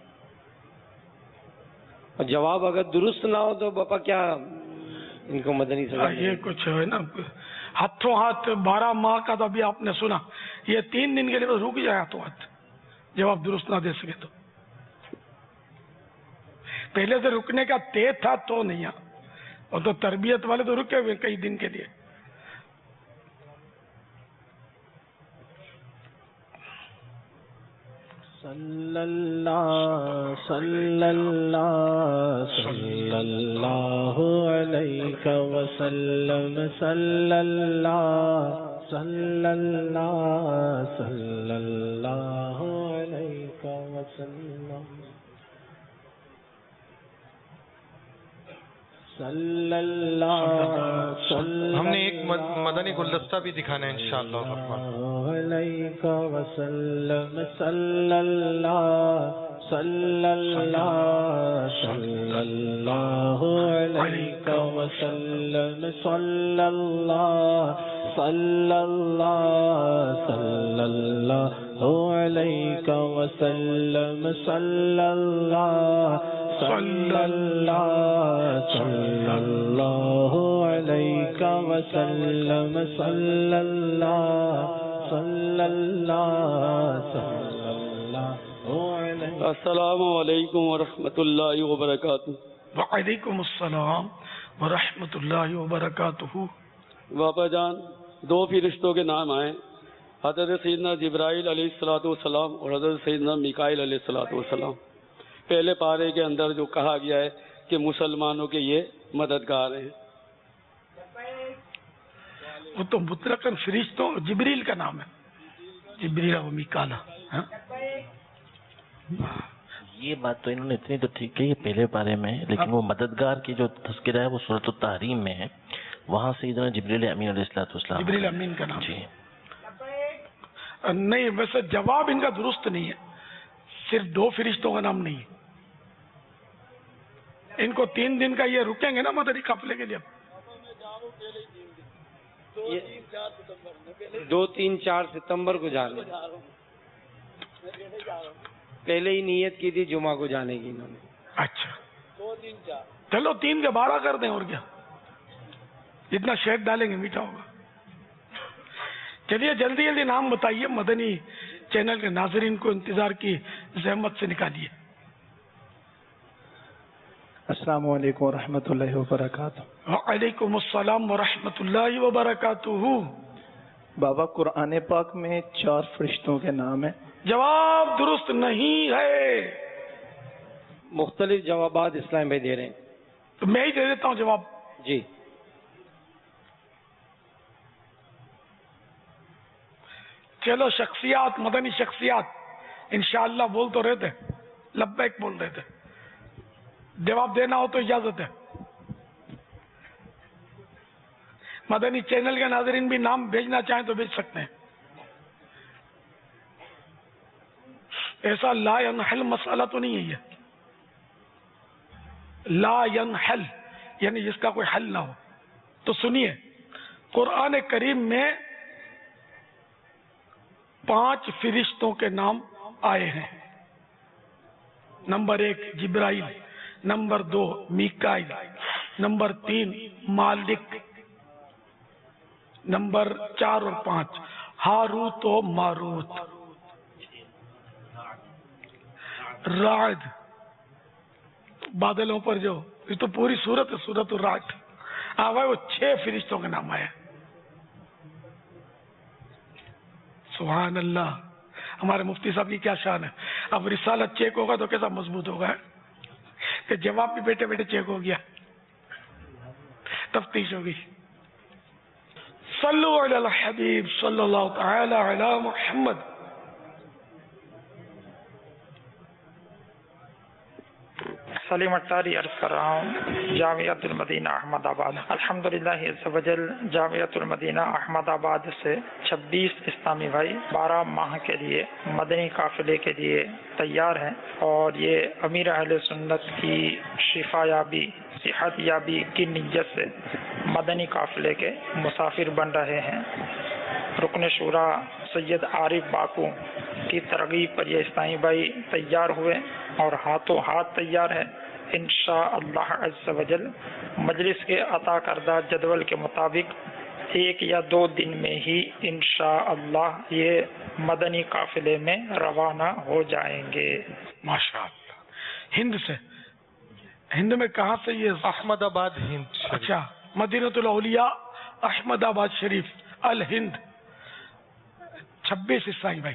اور جواب اگر درست نہ ہو تو باپا کیا ان کو مدنی سزا؟ یہ کچھ ہے نا، ہاتھوں ہاتھ 12 ماہ کا تو ابھی آپ نے سنا، یہ 3 دن کے لیے رک جائے ہاتھوں ہاتھ جواب درست نہ دے سکے تو. پہلے سے رکنے کا طے تھا تو نہیں، اور تو تربیت والے تو رکے ہوئے کئی دن کے لیے. صلی اللہ صلی اللہ صلی اللہ علیہ وسلم صلی اللہ صلی اللہ صلی اللہ علیہ وسلم صلی اللہ صلی ہم نے ایک مدنی گلدستہ بھی دکھانا ہے انشاءاللہ علیہ وسلم صلی اللہ صلی اللہ صلی اللہ علیہ وسلم صلی اللہ صلی اللہ صلی اللہ علیہ وسلم صلی اللہ صلی اللہ صلی اللہ علیہ وسلم صلی اللہ صلی اللہ صلی اللہ علیہ. السلام علیکم ورحمۃ اللہ وبرکاتہ. وعلیکم السلام ورحمۃ اللہ وبرکاتہ. باپا جان، دو فرشتوں کے نام آئے، حضرت سیدنا جبرائیل علیہ الصلوۃ والسلام اور حضرت سیدنا میکائیل علیہ الصلوۃ والسلام. پہلے پارے کے اندر جو کہا گیا ہے کہ مسلمانوں کے یہ مددگار ہیں. وہ تو مطلقاً فرشتوں جبریل کا نام ہے، جبریل و میکالا. یہ بات تو انہوں نے اتنی تو ٹھیک کہی ہے پہلے پارے میں، لیکن وہ مددگار کی جو تذکرہ ہے وہ سورۃ التحریم میں ہے، وہاں سے ادھر جبریل امین علیہ السلام. جبریل امین کا نام جی نہیں، ویسے جواب ان کا درست نہیں ہے، صرف دو فرشتوں کا نام نہیں ہے. ان کو 3 دن کا یہ رکیں گے نا مدنی قافلے کے لیے. 2, 3, 4 ستمبر کو جانے، پہلے ہی نیت کی تھی جمعہ کو جانے کی انہوں نے. اچھا چلو 3 کے 12 کر دیں، اور کیا، جتنا شہد ڈالیں گے میٹھا ہوگا. چلیے جلدی جلدی نام بتائیے، مدنی چینل کے ناظرین کو انتظار کی زحمت سے نکالیے. السلام علیکم ورحمۃ اللہ وبرکاتہ. وعلیکم السلام ورحمۃ اللہ وبرکاتہ. بابا قرآن پاک میں 4 فرشتوں کے نام ہیں. جواب درست نہیں ہے. مختلف جوابات اسلام بھائی دے رہے ہیں، تو میں ہی دے دیتا ہوں جواب. جی چلو شخصیات، مدنی شخصیات انشاءاللہ بول تو رہے تھے، لبیک بول رہے تھے. جواب دینا ہو تو اجازت ہے. مدنی چینل کے ناظرین بھی نام بھیجنا چاہیں تو بھیج سکتے ہیں. ایسا لا ینحل مسئلہ تو نہیں ہے یہ. لا ینحل یعنی جس کا کوئی حل نہ ہو. تو سنیے، قرآن کریم میں 5 فرشتوں کے نام آئے ہیں. نمبر 1 جبرائیل، نمبر 2 میکائیل، نمبر 3 مالک، نمبر 4 اور 5 ہاروت و ماروت. راعد بادلوں پر جو، یہ تو پوری سورت ہے، سورت الرعد. وہ 6 فرشتوں کے نام آئے. سبحان اللہ. ہمارے مفتی صاحب کی کیا شان ہے. اب رسالت چیک ہوگا تو کیسا مضبوط ہوگا کہ جواب بھی بیٹھے بیٹھے چیک ہو گیا، تفتیش ہوگی. صلو علی الحبیب صلی اللہ تعالی علی محمد. سلیم اٹاری عرض کر رہا ہوں، جامعۃ المدینہ احمد آباد. الحمدللہ عز وجل جامعۃ المدینہ احمد آباد سے 26 اسلامی بھائی 12 ماہ کے لیے مدنی قافلے کے لیے تیار ہیں، اور یہ امیر اہل سنت کی شفا یابی، صحت یابی کی نیت سے مدنی قافلے کے مسافر بن رہے ہیں. رکن شورا سید عارف باکو کی ترغیب پر یہ اسلامی بھائی تیار ہوئے اور ہاتھوں ہاتھ تیار ہے. انشاءاللہ عز وجل مجلس کے عطا کردہ جدول کے مطابق 1 یا 2 دن میں ہی انشاءاللہ یہ مدنی قافلے میں روانہ ہو جائیں گے. ماشاءاللہ. ہند سے، ہند میں کہاں سے یہ؟ احمد آباد ہند. اچھا، مدینۃ الاولیاء احمد آباد شریف الہند. 26 عیسائی بھائی.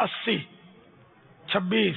80, 26,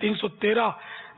313,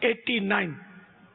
89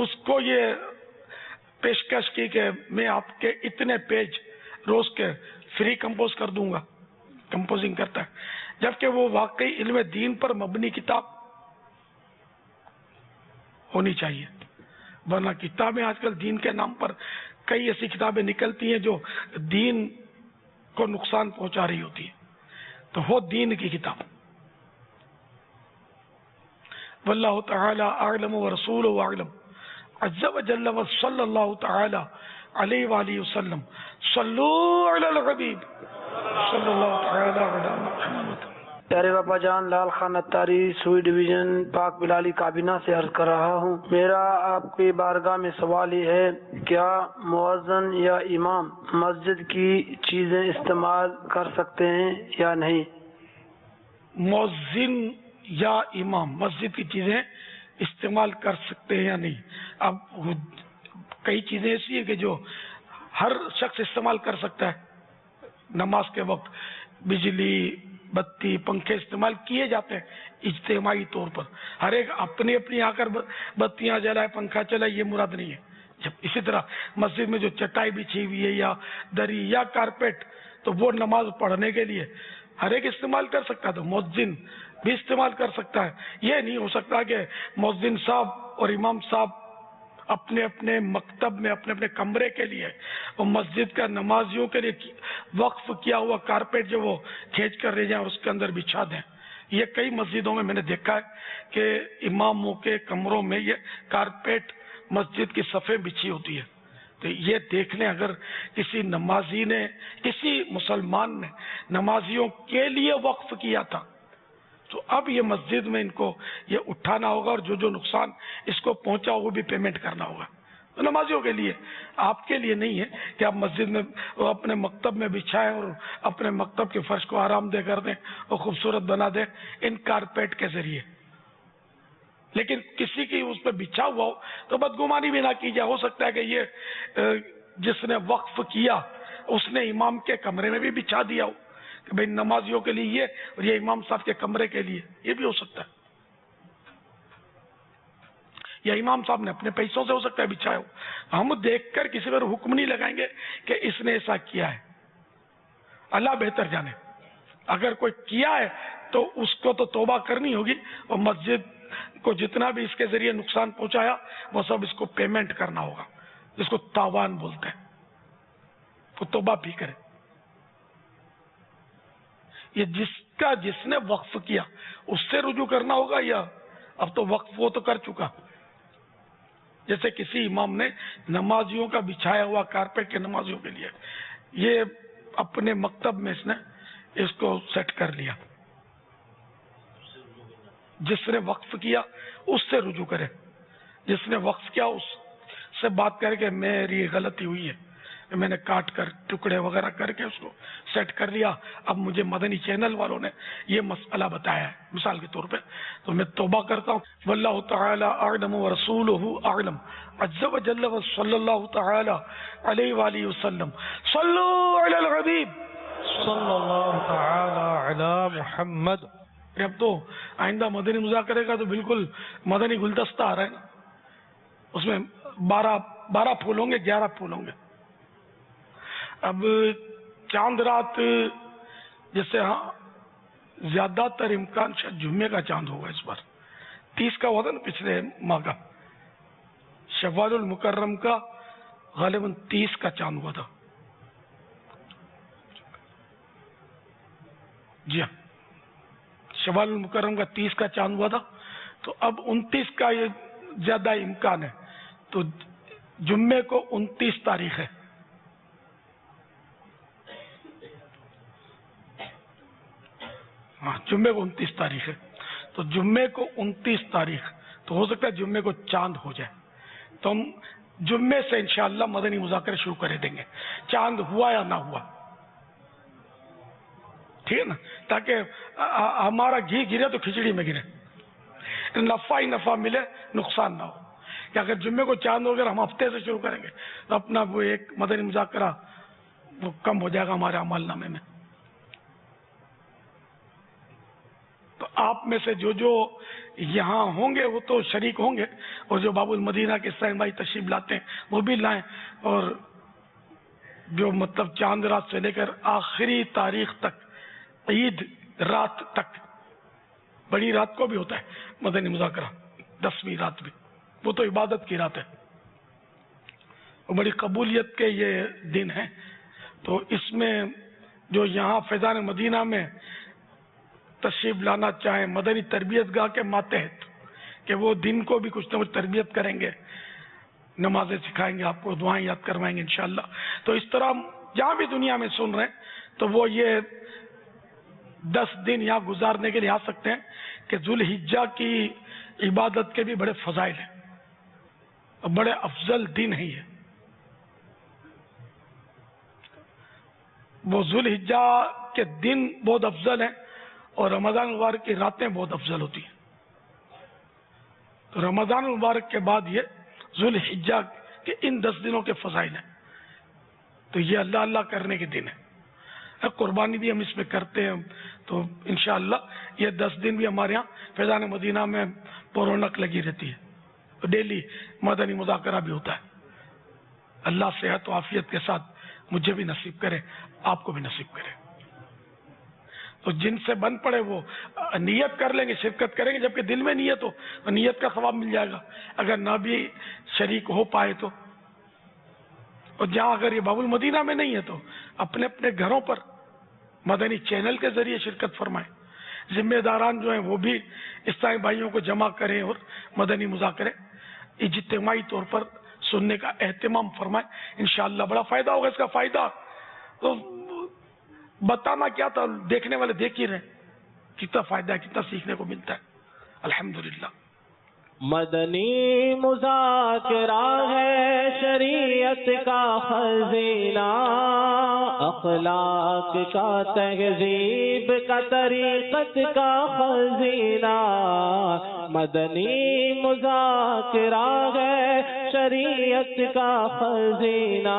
اس کو یہ پیشکش کی کہ میں آپ کے اتنے پیج روز کے فری کمپوز کر دوں گا. کمپوزنگ کرتا ہے، جبکہ وہ واقعی علم دین پر مبنی کتاب ہونی چاہیے. ورنہ کتابیں آج کل دین کے نام پر کئی ایسی کتابیں نکلتی ہیں جو دین کو نقصان پہنچا رہی ہوتی ہے. تو وہ دین کی کتاب. واللہ تعالی اعلم ورسولہ اعلم عز وجل وصلی اللہ تعالی علیہ وآلہ وسلم. صلو علی الحبیب صلی اللہ تعالی علی محمد. پیارے باپا جان، لال خان اتاری، سوئی ڈویژن، پاک بلالی کابینہ سے عرض کر رہا ہوں. میرا آپ کی بارگاہ میں سوال یہ ہے، کیا مؤذن یا امام مسجد کی چیزیں استعمال کر سکتے ہیں یا نہیں؟ مؤذن یا امام مسجد کی چیزیں استعمال کر سکتے ہیں یا نہیں؟ اب کئی چیزیں ایسی ہیں کہ جو ہر شخص استعمال کر سکتا ہے. نماز کے وقت بجلی، بتی، پنکھے استعمال کیے جاتے ہیں اجتماعی طور پر. ہر ایک اپنی اپنی آ کر بتیاں جلائے، پنکھا چلائے، یہ مراد نہیں ہے. جب اسی طرح مسجد میں جو چٹائی بچھی ہوئی ہے یا دری یا کارپیٹ، تو وہ نماز پڑھنے کے لیے ہر ایک استعمال کر سکتا ہے. تو مؤذن بھی استعمال کر سکتا ہے. یہ نہیں ہو سکتا کہ مؤذن صاحب اور امام صاحب اپنے اپنے مکتب میں اپنے اپنے کمرے کے لیے اور مسجد کا نمازیوں کے لیے وقف کیا ہوا کارپیٹ جو وہ کھینچ کر لے جائیں اور اس کے اندر بچھا دیں. یہ کئی مسجدوں میں نے دیکھا ہے کہ اماموں کے کمروں میں یہ کارپیٹ مسجد کی صفیں بچھی ہوتی ہے. تو یہ دیکھ لیں، اگر کسی نمازی نے، کسی مسلمان نے نمازیوں کے لیے وقف کیا تھا تو اب یہ مسجد میں ان کو یہ اٹھانا ہوگا اور جو جو نقصان اس کو پہنچا وہ بھی پیمنٹ کرنا ہوگا. تو نمازیوں کے لیے، آپ کے لیے نہیں ہے کہ آپ مسجد میں اپنے مکتب میں بچھائیں اور اپنے مکتب کے فرش کو آرام دہ کر دیں اور خوبصورت بنا دیں ان کارپیٹ کے ذریعے. لیکن کسی کی اس پہ بچھا ہوا ہو تو بدگمانی بھی نہ کی جائے. ہو سکتا ہے کہ یہ جس نے وقف کیا اس نے امام کے کمرے میں بھی بچھا دیا ہو کہ بھئی نمازیوں کے لیے یہ، اور یہ امام صاحب کے کمرے کے لیے. یہ بھی ہو سکتا ہے. یا امام صاحب نے اپنے پیسوں سے ہو سکتا ہے بچھایا ہو. ہم دیکھ کر کسی پر حکم نہیں لگائیں گے کہ اس نے ایسا کیا ہے. اللہ بہتر جانے. اگر کوئی کیا ہے تو اس کو تو توبہ کرنی ہوگی اور مسجد کو جتنا بھی اس کے ذریعے نقصان پہنچایا وہ سب اس کو پیمنٹ کرنا ہوگا، جس کو تاوان بولتے ہیں. وہ توبہ بھی کرے. یہ جس نے وقف کیا اس سے رجوع کرنا ہوگا، یا اب تو وقف وہ تو کر چکا. جیسے کسی امام نے نمازیوں کا بچھایا ہوا کارپیٹ کے نمازیوں کے لیے یہ اپنے مکتب میں اس نے اس کو سیٹ کر لیا. جس نے وقف کیا اس سے رجوع کرے. جس نے وقف کیا اس سے بات کر کے میری غلطی ہوئی ہے، میں نے کاٹ کر ٹکڑے وغیرہ کر کے اس کو سیٹ کر لیا. اب مجھے مدنی چینل والوں نے یہ مسئلہ بتایا ہے مثال کے طور پہ، تو میں توبہ کرتا ہوں. واللہ تعالی اعلم ورسولہ اعلم عز وجل وصلی اللہ تعالی علیہ وآلہ وسلم. صلو علی الحبیب صلی اللہ تعالی علی محمد. اب تو آئندہ مدنی مذاکرے کا تو بالکل مدنی گلدستہ آ رہا ہے نا. اس میں 12 پھول ہوں گے، 11 پھول ہوں گے. اب چاند رات جیسے زیادہ تر امکان شاید جمعے کا چاند ہوگا. اس بار 30 کا ہوا تھا نا پچھلے ماہ کا. شوال المکرم کا غالباً 30 کا چاند ہوا تھا. جی ہاں، شوال المکرم کا 30 کا چاند ہوا تھا. تو اب 29 کا یہ زیادہ امکان ہے. تو جمعے کو 29 تاریخ ہے. ہاں، جمعے کو 29 تاریخ ہے. تو جمعے کو 29 تاریخ تو ہو سکتا ہے جمعے کو چاند ہو جائے. تو ہم جمعے سے انشاءاللہ مدنی مذاکرے شروع کر دیں گے، چاند ہوا یا نہ ہوا. ٹھیک ہے نا، تاکہ ہمارا گھی گرے تو کھچڑی میں گرے، نفع ہی نفع ملے، نقصان نہ ہو. کہ اگر جمعے کو چاند ہو، اگر ہم ہفتے سے شروع کریں گے تو اپنا وہ ایک مدنی مذاکرہ وہ کم ہو جائے گا ہمارے عمل نامے میں. تو آپ میں سے جو یہاں ہوں گے وہ تو شریک ہوں گے، اور جو باب المدینہ کے سائن بھائی تشریف لاتے ہیں وہ بھی لائیں، اور جو مطلب چاند رات سے لے کر آخری تاریخ تک، عید رات تک، بڑی رات کو بھی ہوتا ہے مدنی مذاکرہ، 10ویں رات بھی، وہ تو عبادت کی رات ہے، وہ بڑی قبولیت کے یہ دن ہیں۔ تو اس میں جو یہاں فیضان مدینہ میں تشریف لانا چاہیں مدنی تربیت گاہ کے ماتحت، کہ وہ دن کو بھی کچھ نہ کچھ تربیت کریں گے، نمازیں سکھائیں گے آپ کو، دعائیں یاد کروائیں گے انشاءاللہ۔ تو اس طرح جہاں بھی دنیا میں سن رہے ہیں تو وہ یہ 10 دن یہاں گزارنے کے لیے آ سکتے ہیں کہ ذوالحجہ کی عبادت کے بھی بڑے فضائل ہیں اور بڑے افضل دن ہیں۔ یہ وہ ذوالحجہ کے دن بہت افضل ہیں اور رمضان المبارک کی راتیں بہت افضل ہوتی ہیں۔ تو رمضان المبارک کے بعد یہ ذوالحجہ کے ان 10 دنوں کے فضائل ہیں، تو یہ اللہ اللہ کرنے کے دن ہیں۔ قربانی بھی ہم اس میں کرتے ہیں، تو انشاءاللہ یہ 10 دن بھی ہمارے یہاں فیضان مدینہ میں پرونق لگی رہتی ہے، ڈیلی مدنی مذاکرہ بھی ہوتا ہے۔ اللہ صحت و عافیت کے ساتھ مجھے بھی نصیب کرے، آپ کو بھی نصیب کرے۔ تو جن سے بن پڑے وہ نیت کر لیں گے، شرکت کریں گے، جبکہ دل میں نیت ہو تو نیت کا ثواب مل جائے گا، اگر نہ بھی شریک ہو پائے تو۔ اور جہاں اگر یہ باب المدینہ میں نہیں ہے تو اپنے اپنے گھروں پر مدنی چینل کے ذریعے شرکت فرمائیں۔ ذمہ داران جو ہیں وہ بھی اسلامی بھائیوں کو جمع کریں اور مدنی مذاکرے اجتماعی طور پر سننے کا اہتمام فرمائیں، انشاءاللہ بڑا فائدہ ہوگا۔ اس کا فائدہ تو بتانا کیا تھا، دیکھنے والے دیکھ ہی رہے کتنا فائدہ ہے، کتنا سیکھنے کو ملتا ہے، الحمدللہ۔ مدنی مذاکرہ ہے شریعت کا خزینہ، اخلاق کا تہذیب کا طریقت کا خزینہ، مدنی مذاکرہ ہے شریعت کا خزینہ،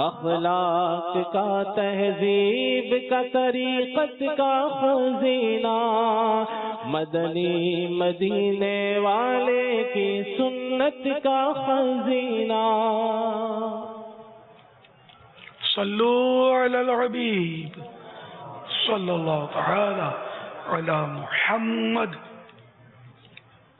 اخلاق کا تہذیب کا طریقت کا خزینہ، مدنی مدینے والے کی سنت کا خزینہ۔ صلو علی الحبیب صلی اللہ تعالی علی محمد۔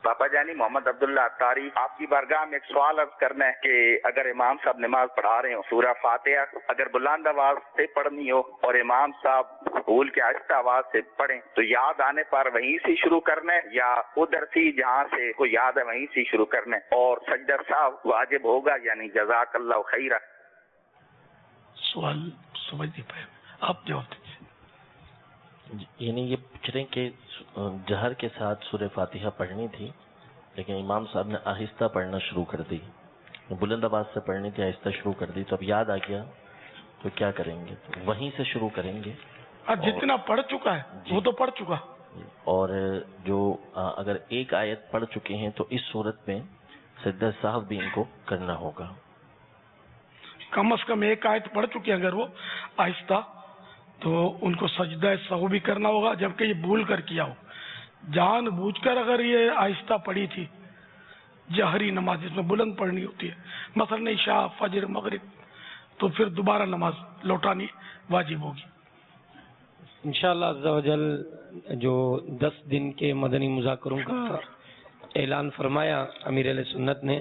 پاپا جانی محمد عبداللہ اطاری، آپ کی بارگاہ میں ایک سوال عرض کرنا ہے کہ اگر امام صاحب نماز پڑھا رہے ہوں، سورہ فاتحہ اگر بلند آواز سے پڑھنی ہو اور امام صاحب بھول کے آہستہ آواز سے پڑھیں تو یاد آنے پر وہیں سے شروع کرنا ہے یا ادھر سے جہاں سے کوئی یاد ہے وہیں سے شروع کرنا ہے، اور سجدہ صاحب واجب ہوگا یعنی جزاک اللہ خیرہ؟ سوال سمجھ نہیں پائے، آپ جواب دیجیے۔ یعنی یہ پوچھ رہے ہیں کہ جہر کے ساتھ سورہ فاتحہ پڑھنی تھی لیکن امام صاحب نے آہستہ پڑھنا شروع کر دی، بلند آواز سے پڑھنی تھی آہستہ شروع کر دی، تو اب یاد آ گیا تو کیا کریں گے؟ تو وہیں سے شروع کریں گے، جتنا پڑھ چکا ہے وہ تو پڑھ چکا، اور جو اگر ایک آیت پڑھ چکے ہیں تو اس صورت میں سجدہ صاحب بھی ان کو کرنا ہوگا، کم از کم ایک آیت پڑھ چکے اگر وہ آہستہ تو ان کو سجدہ سہو بھی کرنا ہوگا، جبکہ یہ بھول کر کیا ہو، جان بوجھ کر اگر یہ آہستہ پڑھی تھی جہری نماز جس میں بلند پڑھنی ہوتی ہے، مثلا عشاء فجر مغرب، تو پھر دوبارہ نماز لوٹانی واجب ہوگی۔ انشاءاللہ عز و جل جو 10 دن کے مدنی مذاکروں کا اعلان فرمایا امیر اہل سنت نے،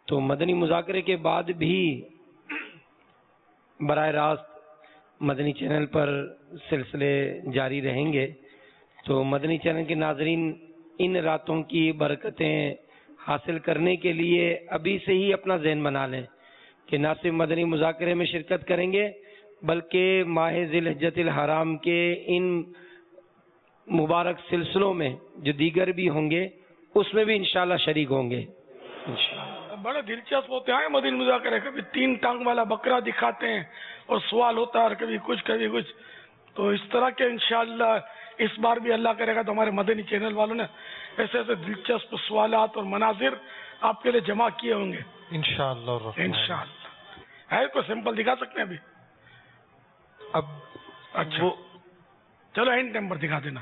تو مدنی مذاکرے کے بعد بھی براہ راست مدنی چینل پر سلسلے جاری رہیں گے، تو مدنی چینل کے ناظرین ان راتوں کی برکتیں حاصل کرنے کے لیے ابھی سے ہی اپنا ذہن بنا لیں کہ نہ صرف مدنی مذاکرے میں شرکت کریں گے بلکہ ماہ ذی الحجۃ الحرام کے ان مبارک سلسلوں میں جو دیگر بھی ہوں گے اس میں بھی انشاءاللہ شریک ہوں گے انشاءاللہ۔ بڑا دلچسپ ہوتے ہیں مدنی مذاکرے، کبھی 3 ٹانگ والا بکرا دکھاتے ہیں اور سوال ہوتا ہے، اور کبھی کچھ کبھی کچھ، تو اس طرح کے انشاءاللہ اس بار بھی اللہ کرے گا تو ہمارے مدنی چینل والوں نے ایسے ایسے دلچسپ سوالات اور مناظر آپ کے لیے جمع کیے ہوں گے انشاءاللہ۔ انشاءاللہ ہے کوئی سیمپل دکھا سکتے ہیں ابھی؟ اب اچھا چلو اینڈ نمبر دکھا دینا۔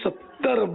70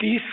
30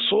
100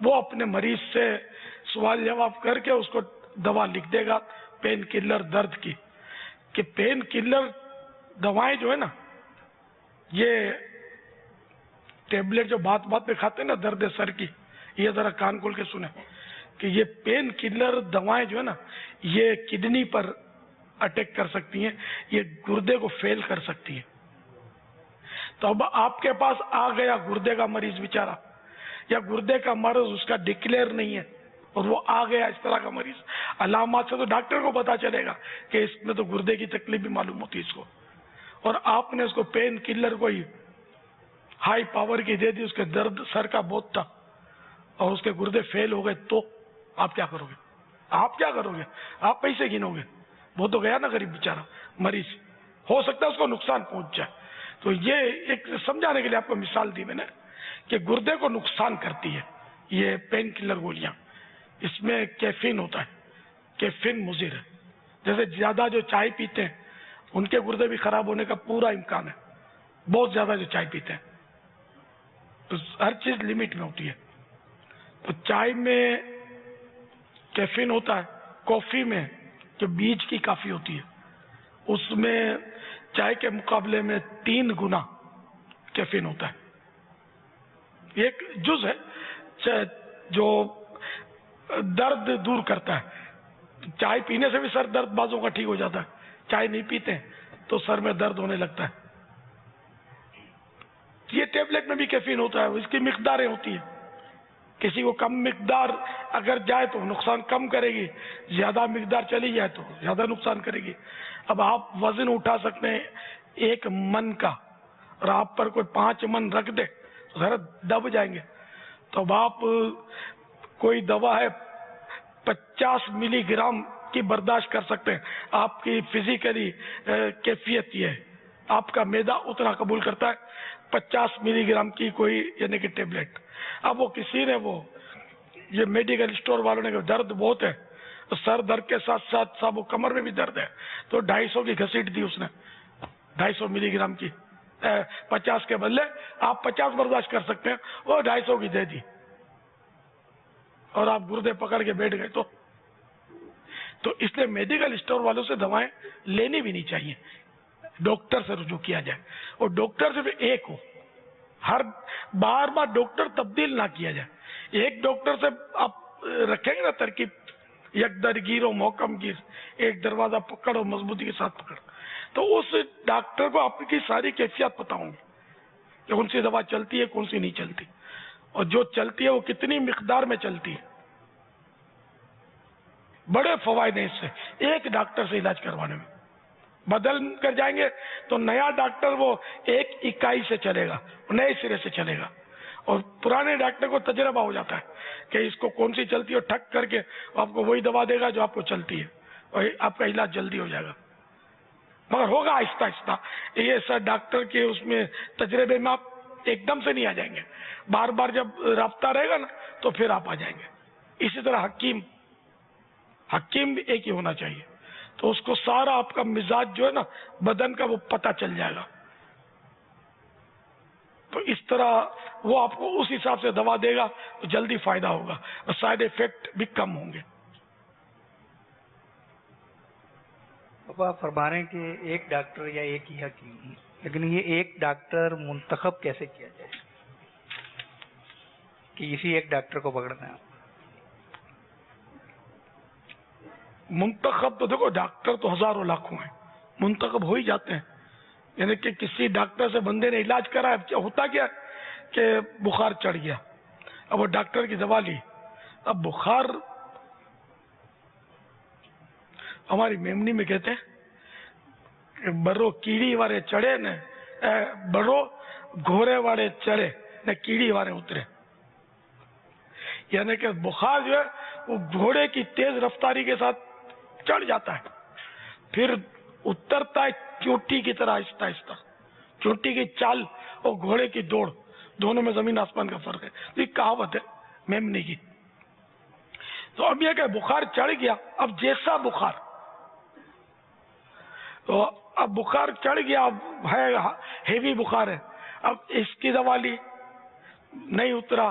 وہ اپنے مریض سے سوال جواب کر کے اس کو دوا لکھ دے گا پین کلر درد کی، کہ پین کلر دوائیں جو ہے نا، یہ ٹیبلٹ جو بات بات پہ کھاتے ہیں نا درد سر کی، یہ ذرا کان کھول کے سنیں کہ یہ پین کلر دوائیں جو ہے نا یہ کڈنی پر اٹیک کر سکتی ہیں، یہ گردے کو فیل کر سکتی ہیں. تو اب آپ کے پاس آ گیا گردے کا مریض بیچارہ، یا گردے کا مرض اس کا ڈکلیئر نہیں ہے اور وہ آ گیا اس طرح کا مریض، علامات سے تو ڈاکٹر کو پتا چلے گا کہ اس میں تو گردے کی تکلیف بھی معلوم ہوتی ہے اس کو، اور آپ نے اس کو پین کلر کوئی ہائی پاور کی دے دی، اس کے درد سر کا بہت تھا اور اس کے گردے فیل ہو گئے، تو آپ کیا کرو گے؟ آپ کیا کرو گے؟ آپ پیسے گنو گے؟ وہ تو گیا نا غریب بیچارہ مریض، ہو سکتا ہے اس کو نقصان پہنچ جائے. تو یہ ایک سمجھانے کے لیے آپ کو مثال دی میں نے کہ گردے کو نقصان کرتی ہے یہ پین کلر گولیاں، اس میں کیفین ہوتا ہے، کیفین مضر ہے. جیسے زیادہ جو چائے پیتے ہیں ان کے گردے بھی خراب ہونے کا پورا امکان ہے، بہت زیادہ جو چائے پیتے ہیں. تو ہر چیز لمٹ میں ہوتی ہے. تو چائے میں کیفین ہوتا ہے، کافی میں جو بیج کی کافی ہوتی ہے اس میں چائے کے مقابلے میں 3 گنا کیفین ہوتا ہے. ایک جز ہے جو درد دور کرتا ہے. چائے پینے سے بھی سر درد بازوں کا ٹھیک ہو جاتا ہے، چائے نہیں پیتے تو سر میں درد ہونے لگتا ہے. یہ ٹیبلٹ میں بھی کیفین ہوتا ہے، اس کی مقداریں ہوتی ہیں. کسی کو کم مقدار اگر جائے تو نقصان کم کرے گی، زیادہ مقدار چلی جائے تو زیادہ نقصان کرے گی. اب آپ وزن اٹھا سکتے ہیں 1 من کا اور آپ پر کوئی 5 من رکھ دے تو ذرا دب جائیں گے. تو اب آپ کوئی دوا ہے 50 ملی گرام کی برداشت کر سکتے ہیں، آپ کی فزیکلی کیفیت یہ ہے، آپ کا معدہ اتنا قبول کرتا ہے 50 ملی گرام کی کوئی یعنی کہ ٹیبلٹ. اب وہ کسی نے یہ میڈیکل اسٹور والوں نے درد بہت ہے، سر درد کے ساتھ ساتھ صاحب وہ کمر میں بھی درد ہے، تو 250 کی گھسیٹ دی اس نے، 250 ملی گرام کی 50 کے بدلے آپ 50 برداشت کر سکتے ہیں، وہ 250 کی دے دی اور آپ گردے پکڑ کے بیٹھ گئے. تو اس لیے میڈیکل اسٹور والوں سے دوائیں لینی بھی نہیں چاہیے، ڈاکٹر سے رجوع کیا جائے، اور ڈاکٹر سے بھی ایک ہو، ہر بار ڈاکٹر تبدیل نہ کیا جائے. ایک ڈاکٹر سے آپ رکھیں گے نا ترکیب، یک در گیر و محکم گیر، ایک دروازہ پکڑ اور مضبوطی کے ساتھ پکڑ، تو اس ڈاکٹر کو آپ کی ساری کیفیات پتہ ہوں گی کہ کون سی دوا چلتی ہے کون سی نہیں چلتی، اور جو چلتی ہے وہ کتنی مقدار میں چلتی ہے. بڑے فوائد ہیں اس سے ایک ڈاکٹر سے علاج کروانے میں. بدل کر جائیں گے تو نیا ڈاکٹر وہ ایک اکائی سے چلے گا، نئے سرے سے چلے گا، اور پرانے ڈاکٹر کو تجربہ ہو جاتا ہے کہ اس کو کون سی چلتی ہے، ٹھک کر کے آپ کو وہی دوا دے گا جو آپ کو چلتی ہے، اور آپ کا علاج جلدی ہو جائے گا. مگر ہوگا آہستہ آہستہ، یہ ایسا ڈاکٹر کے اس میں تجربے میں آپ ایک دم سے نہیں آ جائیں گے، بار بار جب رابطہ رہے گا نا تو پھر آپ آ جائیں گے. اسی طرح حکیم بھی ایک ہی ہونا چاہیے، تو اس کو سارا آپ کا مزاج جو ہے نا بدن کا وہ پتہ چل جائے گا، تو اس طرح وہ آپ کو اس حساب سے دوا دے گا تو جلدی فائدہ ہوگا اور سائیڈ ایفیکٹ بھی کم ہوں گے. اب آپ فرما رہے ہیں کہ ایک ڈاکٹر یا ایک ہی حکیم، لیکن یہ ایک ڈاکٹر منتخب کیسے کیا جائے کہ اسی ایک ڈاکٹر کو پکڑنا ہے؟ منتخب تو دیکھو ڈاکٹر تو ہزاروں لاکھوں ہیں، منتخب ہو ہی جاتے ہیں. یعنی کہ کسی ڈاکٹر سے بندے نے علاج کرا ہے، ہوتا کیا کہ بخار چڑھ گیا، اب وہ ڈاکٹر کی دوا لی، اب بخار ہماری میمنی میں کہتے ہیں کہ برو کیڑی والے چڑھے نے، برو گھوڑے والے چڑھے نہ کیڑی والے اترے. یعنی کہ بخار جو ہے وہ گھوڑے کی تیز رفتاری کے ساتھ چڑھ جاتا ہے، پھر اترتا ہے چوٹی کی طرح آہستہ آہستہ. چوٹی کی چال اور گھوڑے کی دوڑ دونوں میں زمین آسمان کا فرق ہے. تو یہ کہاوت ہے میمنی کی. تو اب یہ کہ بخار چڑھ گیا، اب جیسا بخار، تو اب بخار چڑھ گیا، اب ہے ہیوی بخار ہے، اب اس کی دوا لی نہیں اترا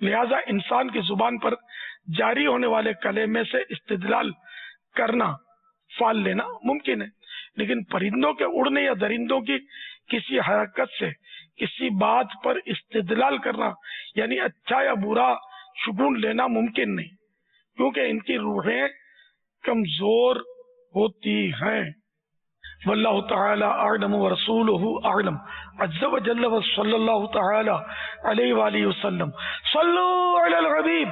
لہذا انسان کی زبان پر جاری ہونے والے کلمے سے استدلال کرنا، فعل لینا ممکن ہے، لیکن پرندوں کے اڑنے یا درندوں کی کسی حرکت سے کسی بات پر استدلال کرنا یعنی اچھا یا برا شگون لینا ممکن نہیں، کیونکہ ان کی روحیں کمزور ہوتی ہیں۔ واللہ تعالی اعلم ورسولہ اعلم عز وجل وصلی اللہ تعالی علیہ وآلہ وسلم۔ صلو علی الحبیب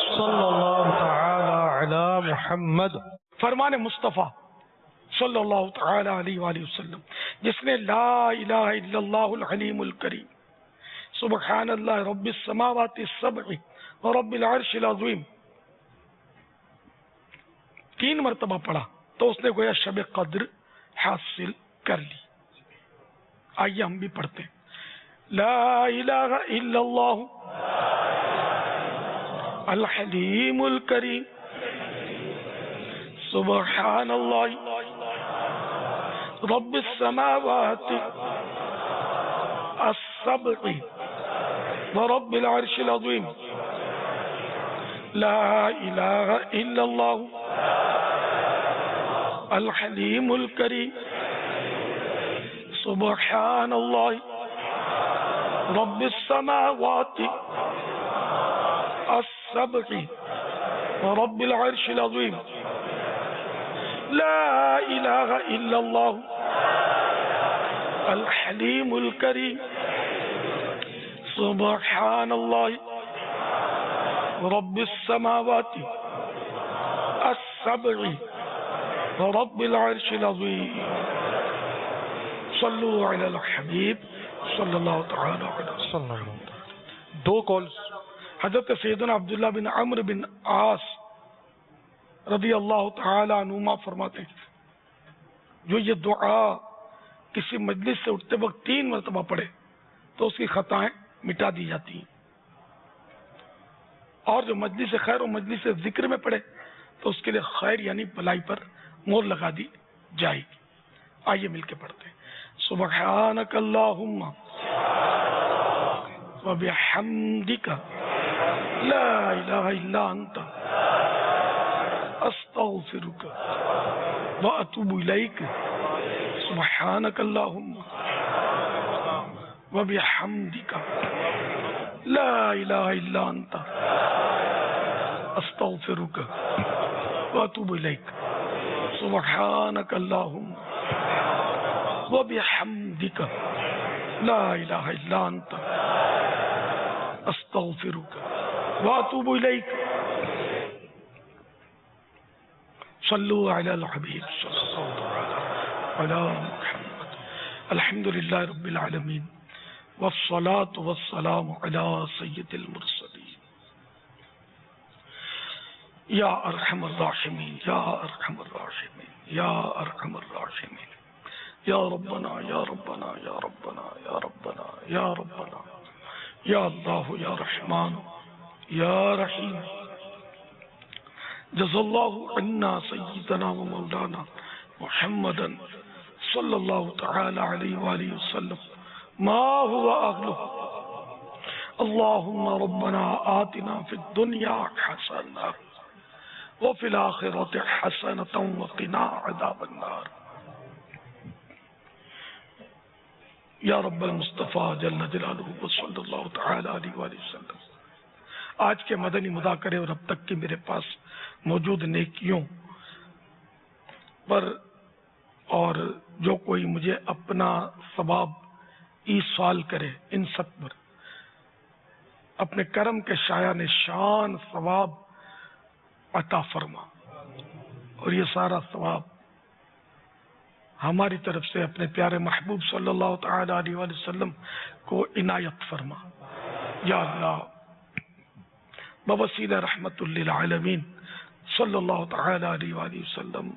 صلی اللہ تعالی علی محمد۔ فرمان مصطفیٰ صلی اللہ تعالی علیہ وآلہ وسلم، جس نے لا الہ الا اللہ الحلیم الکریم سبحان اللہ رب السماوات السبع ورب العرش العظیم 3 مرتبہ پڑھا تو اس نے گویا شب قدر حاصل کر لی۔ آئیے ہم بھی پڑھتے ہیں، لا الہ الا اللہ الحلیم الکریم سبحان اللہ رب السماوات السبع ورب العرش العظیم لا الہ الا اللہ الحلیم الکریم سبحان اللہ رب السماوات السبع ورب العرش العظیم لا الہ الا اللہ الحلیم الکریم سبحان اللہ رب السماوات السبع ورب العرش العظیم۔ صلو علی الحبیب صلی اللہ تعالی علیہ وسلم۔ 2 کالز۔ حضرت سیدنا عبداللہ بن عمرو بن عاص رضی اللہ تعالی عنہما فرماتے ہیں جو یہ دعا کسی مجلس سے اٹھتے وقت 3 مرتبہ پڑھے تو اس کی خطائیں مٹا دی جاتی ہیں، اور جو مجلس خیر و مجلس ذکر میں پڑھے تو اس کے لیے خیر یعنی بلائی پر مور لگا دی جائے گی۔ آئیے مل کے پڑھتے ہیں، سبحانک اللہم وبحمدک لا الہ الا انت استغفرک واتوب الیک سبحانک اللہم وبحمدک لا الہ الا انت استغفرک واتوب الیک سبحانک اللہم وبحمدک لا الہ الا انت استغفرک واتوب الیک۔ صلو علی الحبیب صلی اللہ علی محمد۔ الحمد للہ رب العالمین والصلاة والسلام علی سید المرسلین یا ارحم الراحمین یا ارحم الراحمین یا ارحم الراحمین یا ربنا یا ربنا یا ربنا یا ربنا یا ربنا یا اللہ یا رحمان یا رحیم۔ جزا اللہ عنا سیدنا و مولانا محمدا صلی اللہ تعالی علیہ وآلہ وسلم ما هو اہلہ۔ اللہم ربنا آتنا فی الدنیا حسنہ وفی الآخرۃ حسنۃ وقنا عذاب النار۔ یا رب المصطفیٰ جل جلالہ صلی اللہ تعالی علیہ وآلہ وسلم، آج کے مدنی مذاکرے اور اب تک کی میرے پاس موجود نیکیوں پر اور جو کوئی مجھے اپنا ثواب ایصال کرے ان سب پر اپنے کرم کے شایع نشان ثواب عطا فرما، اور یہ سارا ثواب ہماری طرف سے اپنے پیارے محبوب صلی اللہ تعالی علیہ وآلہ وسلم کو عنایت فرما۔ یا اللہ بوسیلہ رحمت للعالمین صلی اللہ تعالی علیہ وآلہ وسلم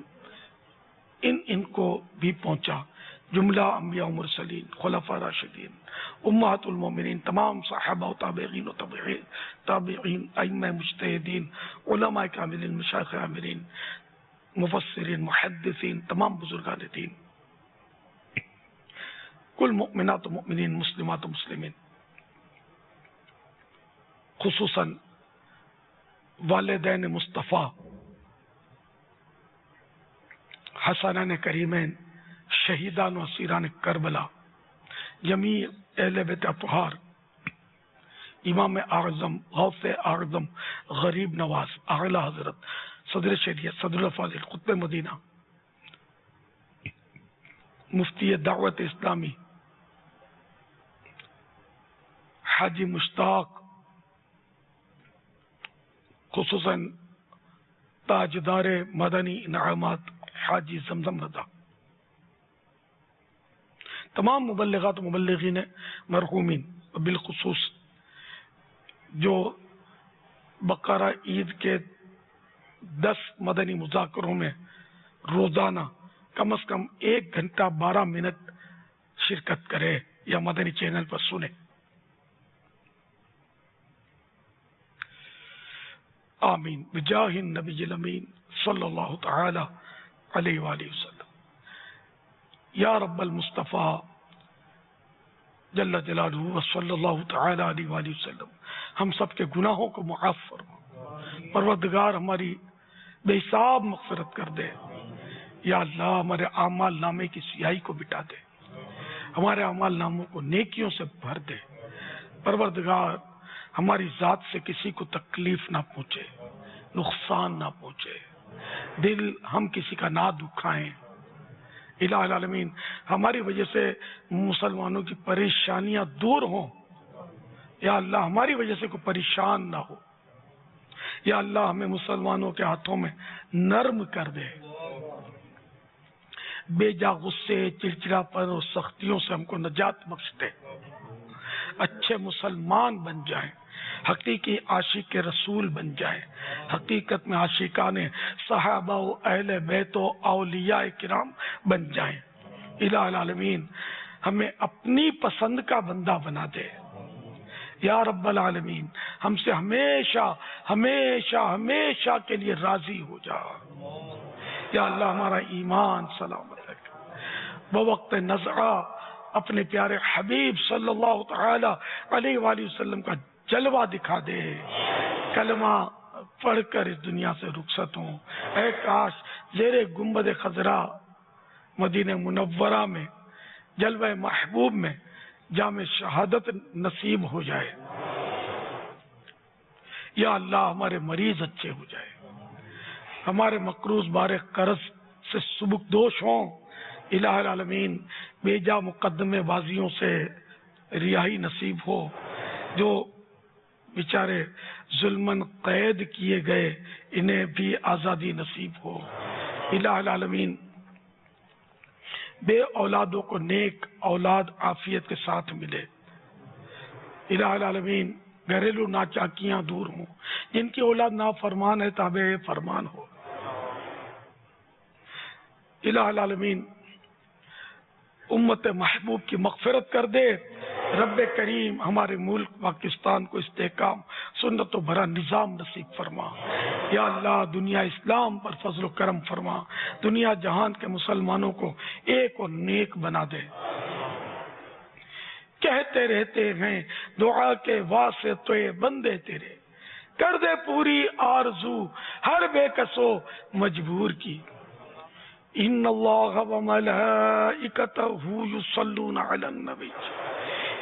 ان کو بھی پہنچا، جملہ انبیاء و مرسلین، خلفاء راشدین، امہات المومنین، تمام صحابہ و تابعین و تابعین، ائمہ مجتہدین، علماء کاملین، مشایخ عاملین، مفسرین، محدثین، تمام بزرگان دین، کل مؤمنات و مؤمنین، مسلمات و مسلمین، خصوصاً والدین مصطفیٰ حسنین کریمین شہیدان و اسیران کربلا، جمیع اہل بیت اطہار، امام اعظم غوث اعظم غریب نواز اعلی حضرت صدر شریعت صدر الفاضل قطب مدینہ مفتی دعوت اسلامی حاجی مشتاق، خصوصاً تاجدار مدنی انعامات حاجی زمزم رضا، تمام مبلغات و مبلغین مرحومین، بالخصوص جو بقرہ عید کے 10 مدنی مذاکروں میں روزانہ کم از کم 1 گھنٹہ 12 منٹ شرکت کرے یا مدنی چینل پر سنے. آمین بجاہ النبی الامین صلی اللہ تعالی علیہ وآلہ وسلم. یا رب المصطفیٰ جل جلالہ صلی اللہ تعالی علیہ وآلہ وسلم ہم سب کے گناہوں کو معاف فرما. پروردگار ہماری بے حساب مغفرت کر دے. یا اللہ ہمارے اعمال نامے کی سیاہی کو مٹا دے، ہمارے اعمال ناموں کو نیکیوں سے بھر دے. پروردگار ہماری ذات سے کسی کو تکلیف نہ پہنچے، نقصان نہ پہنچے، دل ہم کسی کا نہ دکھائیں. الہ العالمین ہماری وجہ سے مسلمانوں کی پریشانیاں دور ہوں. یا اللہ ہماری وجہ سے کوئی پریشان نہ ہو. یا اللہ ہمیں مسلمانوں کے ہاتھوں میں نرم کر دے. بے جا غصے، چڑچڑاپن اور سختیوں سے ہم کو نجات بخش دے. اچھے مسلمان بن جائیں، حقیقی عاشق رسول بن جائیں، حقیقت میں عاشقان صحابہ و اہل بیت و اولیاء کرام بن جائیں. الہ العالمین ہمیں اپنی پسند کا بندہ بنا دے. یا رب العالمین ہم سے ہمیشہ ہمیشہ ہمیشہ کے لیے راضی ہو جا. یا اللہ ہمارا ایمان سلامت رکھ. بوقت نزعہ اپنے پیارے حبیب صلی اللہ تعالی علیہ وآلہ وسلم کا جلوہ دکھا دے. کلمہ پڑھ کر اس دنیا سے رخصت ہوں. اے کاش زیر گنبد خضرا مدینہ منورہ میں جلوہ محبوب میں جام شہادت نصیب ہو جائے. یا اللہ ہمارے مریض اچھے ہو جائے، ہمارے مقروض بار قرض سے سبک دوش ہوں. الہ العالمین بیجا مقدمے بازیوں سے رہائی نصیب ہو. جو بیچارے ظلمن قید کیے گئے انہیں بھی آزادی نصیب ہو. الہ العالمین بے اولادوں کو نیک اولاد عافیت کے ساتھ ملے. الہ العالمین گھریلو ناچاکیاں دور ہوں. جن کی اولاد نافرمان ہے تابع فرمان ہو. الہ العالمین امت محبوب کی مغفرت کر دے. رب کریم ہمارے ملک پاکستان کو استحکام سنت و بھرا نظام نصیب فرما. یا اللہ دنیا اسلام پر فضل و کرم فرما. دنیا جہان کے مسلمانوں کو ایک اور نیک بنا دے. کہتے رہتے ہیں دعا کے واسطے بندے تیرے، کر دے پوری آرزو ہر بے کسو مجبور کی. ان اللہ و ملائکتہ یصلون علی النبی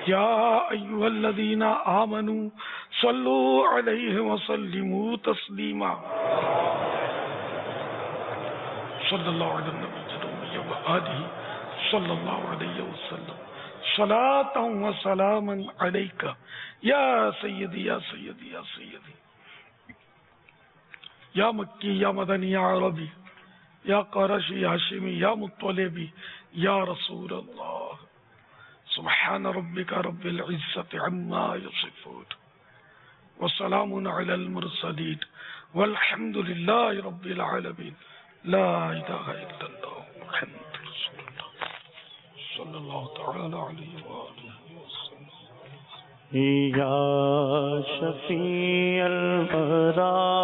یا ایھا الذین آمنوا صلوا علیہ وسلموا تسلیما. صلی اللہ علی النبی و آلہ صلی اللہ علیہ وسلم. صلاۃ و سلاما علیک یا سیدی یا سیدی یا سیدی. یا مکی یا مدنی یا عربی یا قرشی یا ہاشمی یا مطلبی یا رسول اللہ. سبحان ربک رب العزت عما یصفون وسلام علی المرسلین والحمد للہ رب العالمین. لا الہ الا اللہ محمد رسول اللہ صلی اللہ تعالی علیہ وآلہ وسلم. یا شفیع البرار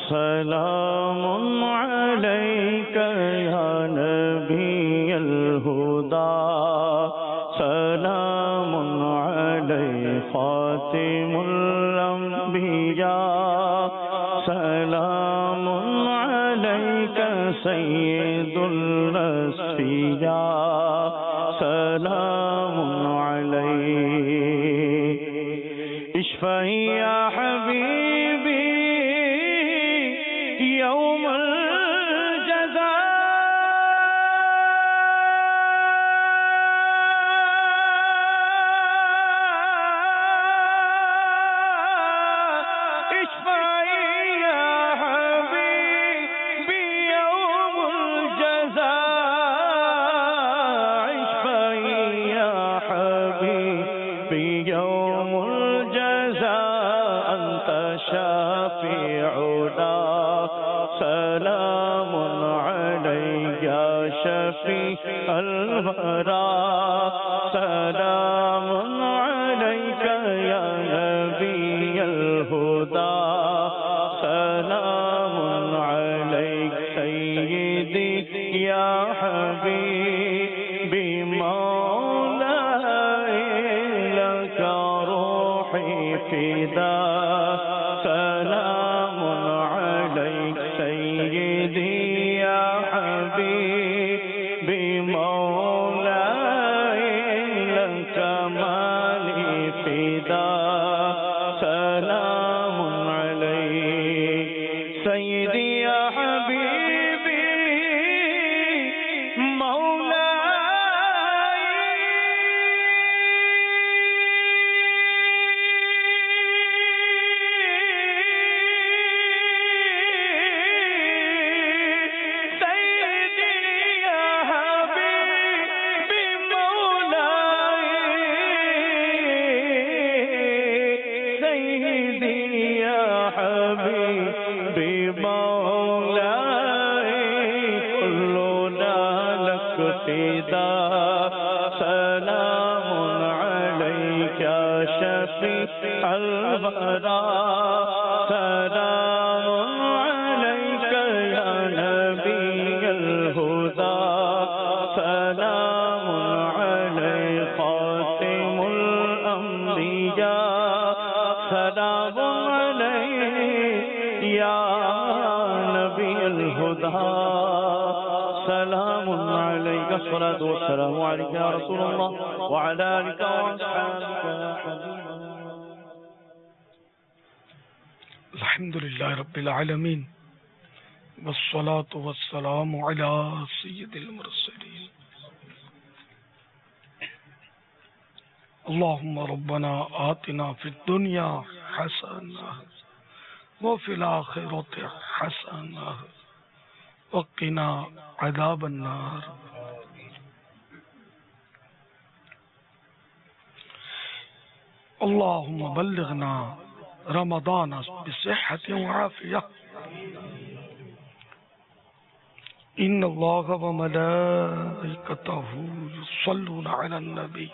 سلام علیک یا نبی الہدی سلام علی فاطمہ سید الأصفیاء سلام علیک اشفعی یا حبیبی یوم الجزاء الورا سلام علیک یا نبی الہدی سلام علیک سیدی یا حبیبی مولائی لک روحی فدا سلام علیک سیدی یا حبیبی مولائی لک مالی فدا سلام علیک سیدی یا حبیبی سلام علیک یا شفیع الورا سلام علیک یا نبی الہدی سلام علیک خاتم الانبیاء سلام علیک یا نبی الہدی سلام عليك الصلاة والسلام عليك يا رسول الله وعلى آلك وأصحابك يا حبيب الله. الحمد لله رب العالمين والصلاة والسلام على سيد المرسلين. اللهم ربنا آتنا في الدنيا حسنة وفي الآخرة حسنة وقنا عذاب النار. اللهم بلغنا رمضان بصحة وعافية. إن الله وملائكته يصلون على النبي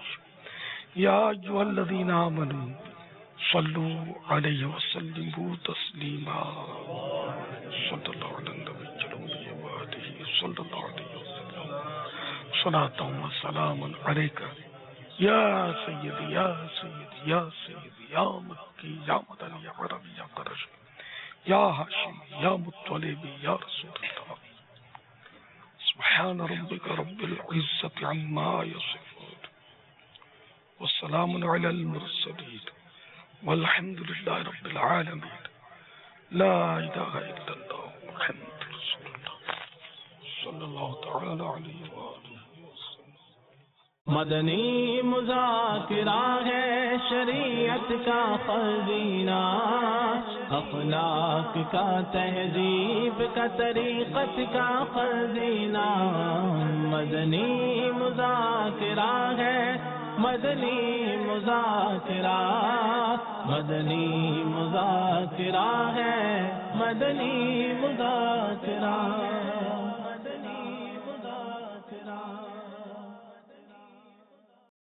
يا أيها الذين آمنوا صلوا عليه وسلموا تسليما. صلى الله على النبي صلى الله عليه وسلم صلاة وسلام عليك يا سيدي يا سيدي يا سيدي يا مكي يا مدني يا عربي يا قرشي يا هاشمي يا مطلبي يا رسول الله. سبحان ربك رب العزة عما يصفون والسلام على المرسلين والحمد لله رب العالمين. لا إله إلا الله محمد رسول الله صلی اللہ تعالی علیہ وآلہ وسلم. مدنی مذاکرہ ہے شریعت کا خزینہ، اخلاق کا تہذیب کا طریقت کا خزینہ. مدنی مذاکرہ ہے مدنی مذاکرہ، مدنی مذاکرہ ہے مدنی مذاکرہ.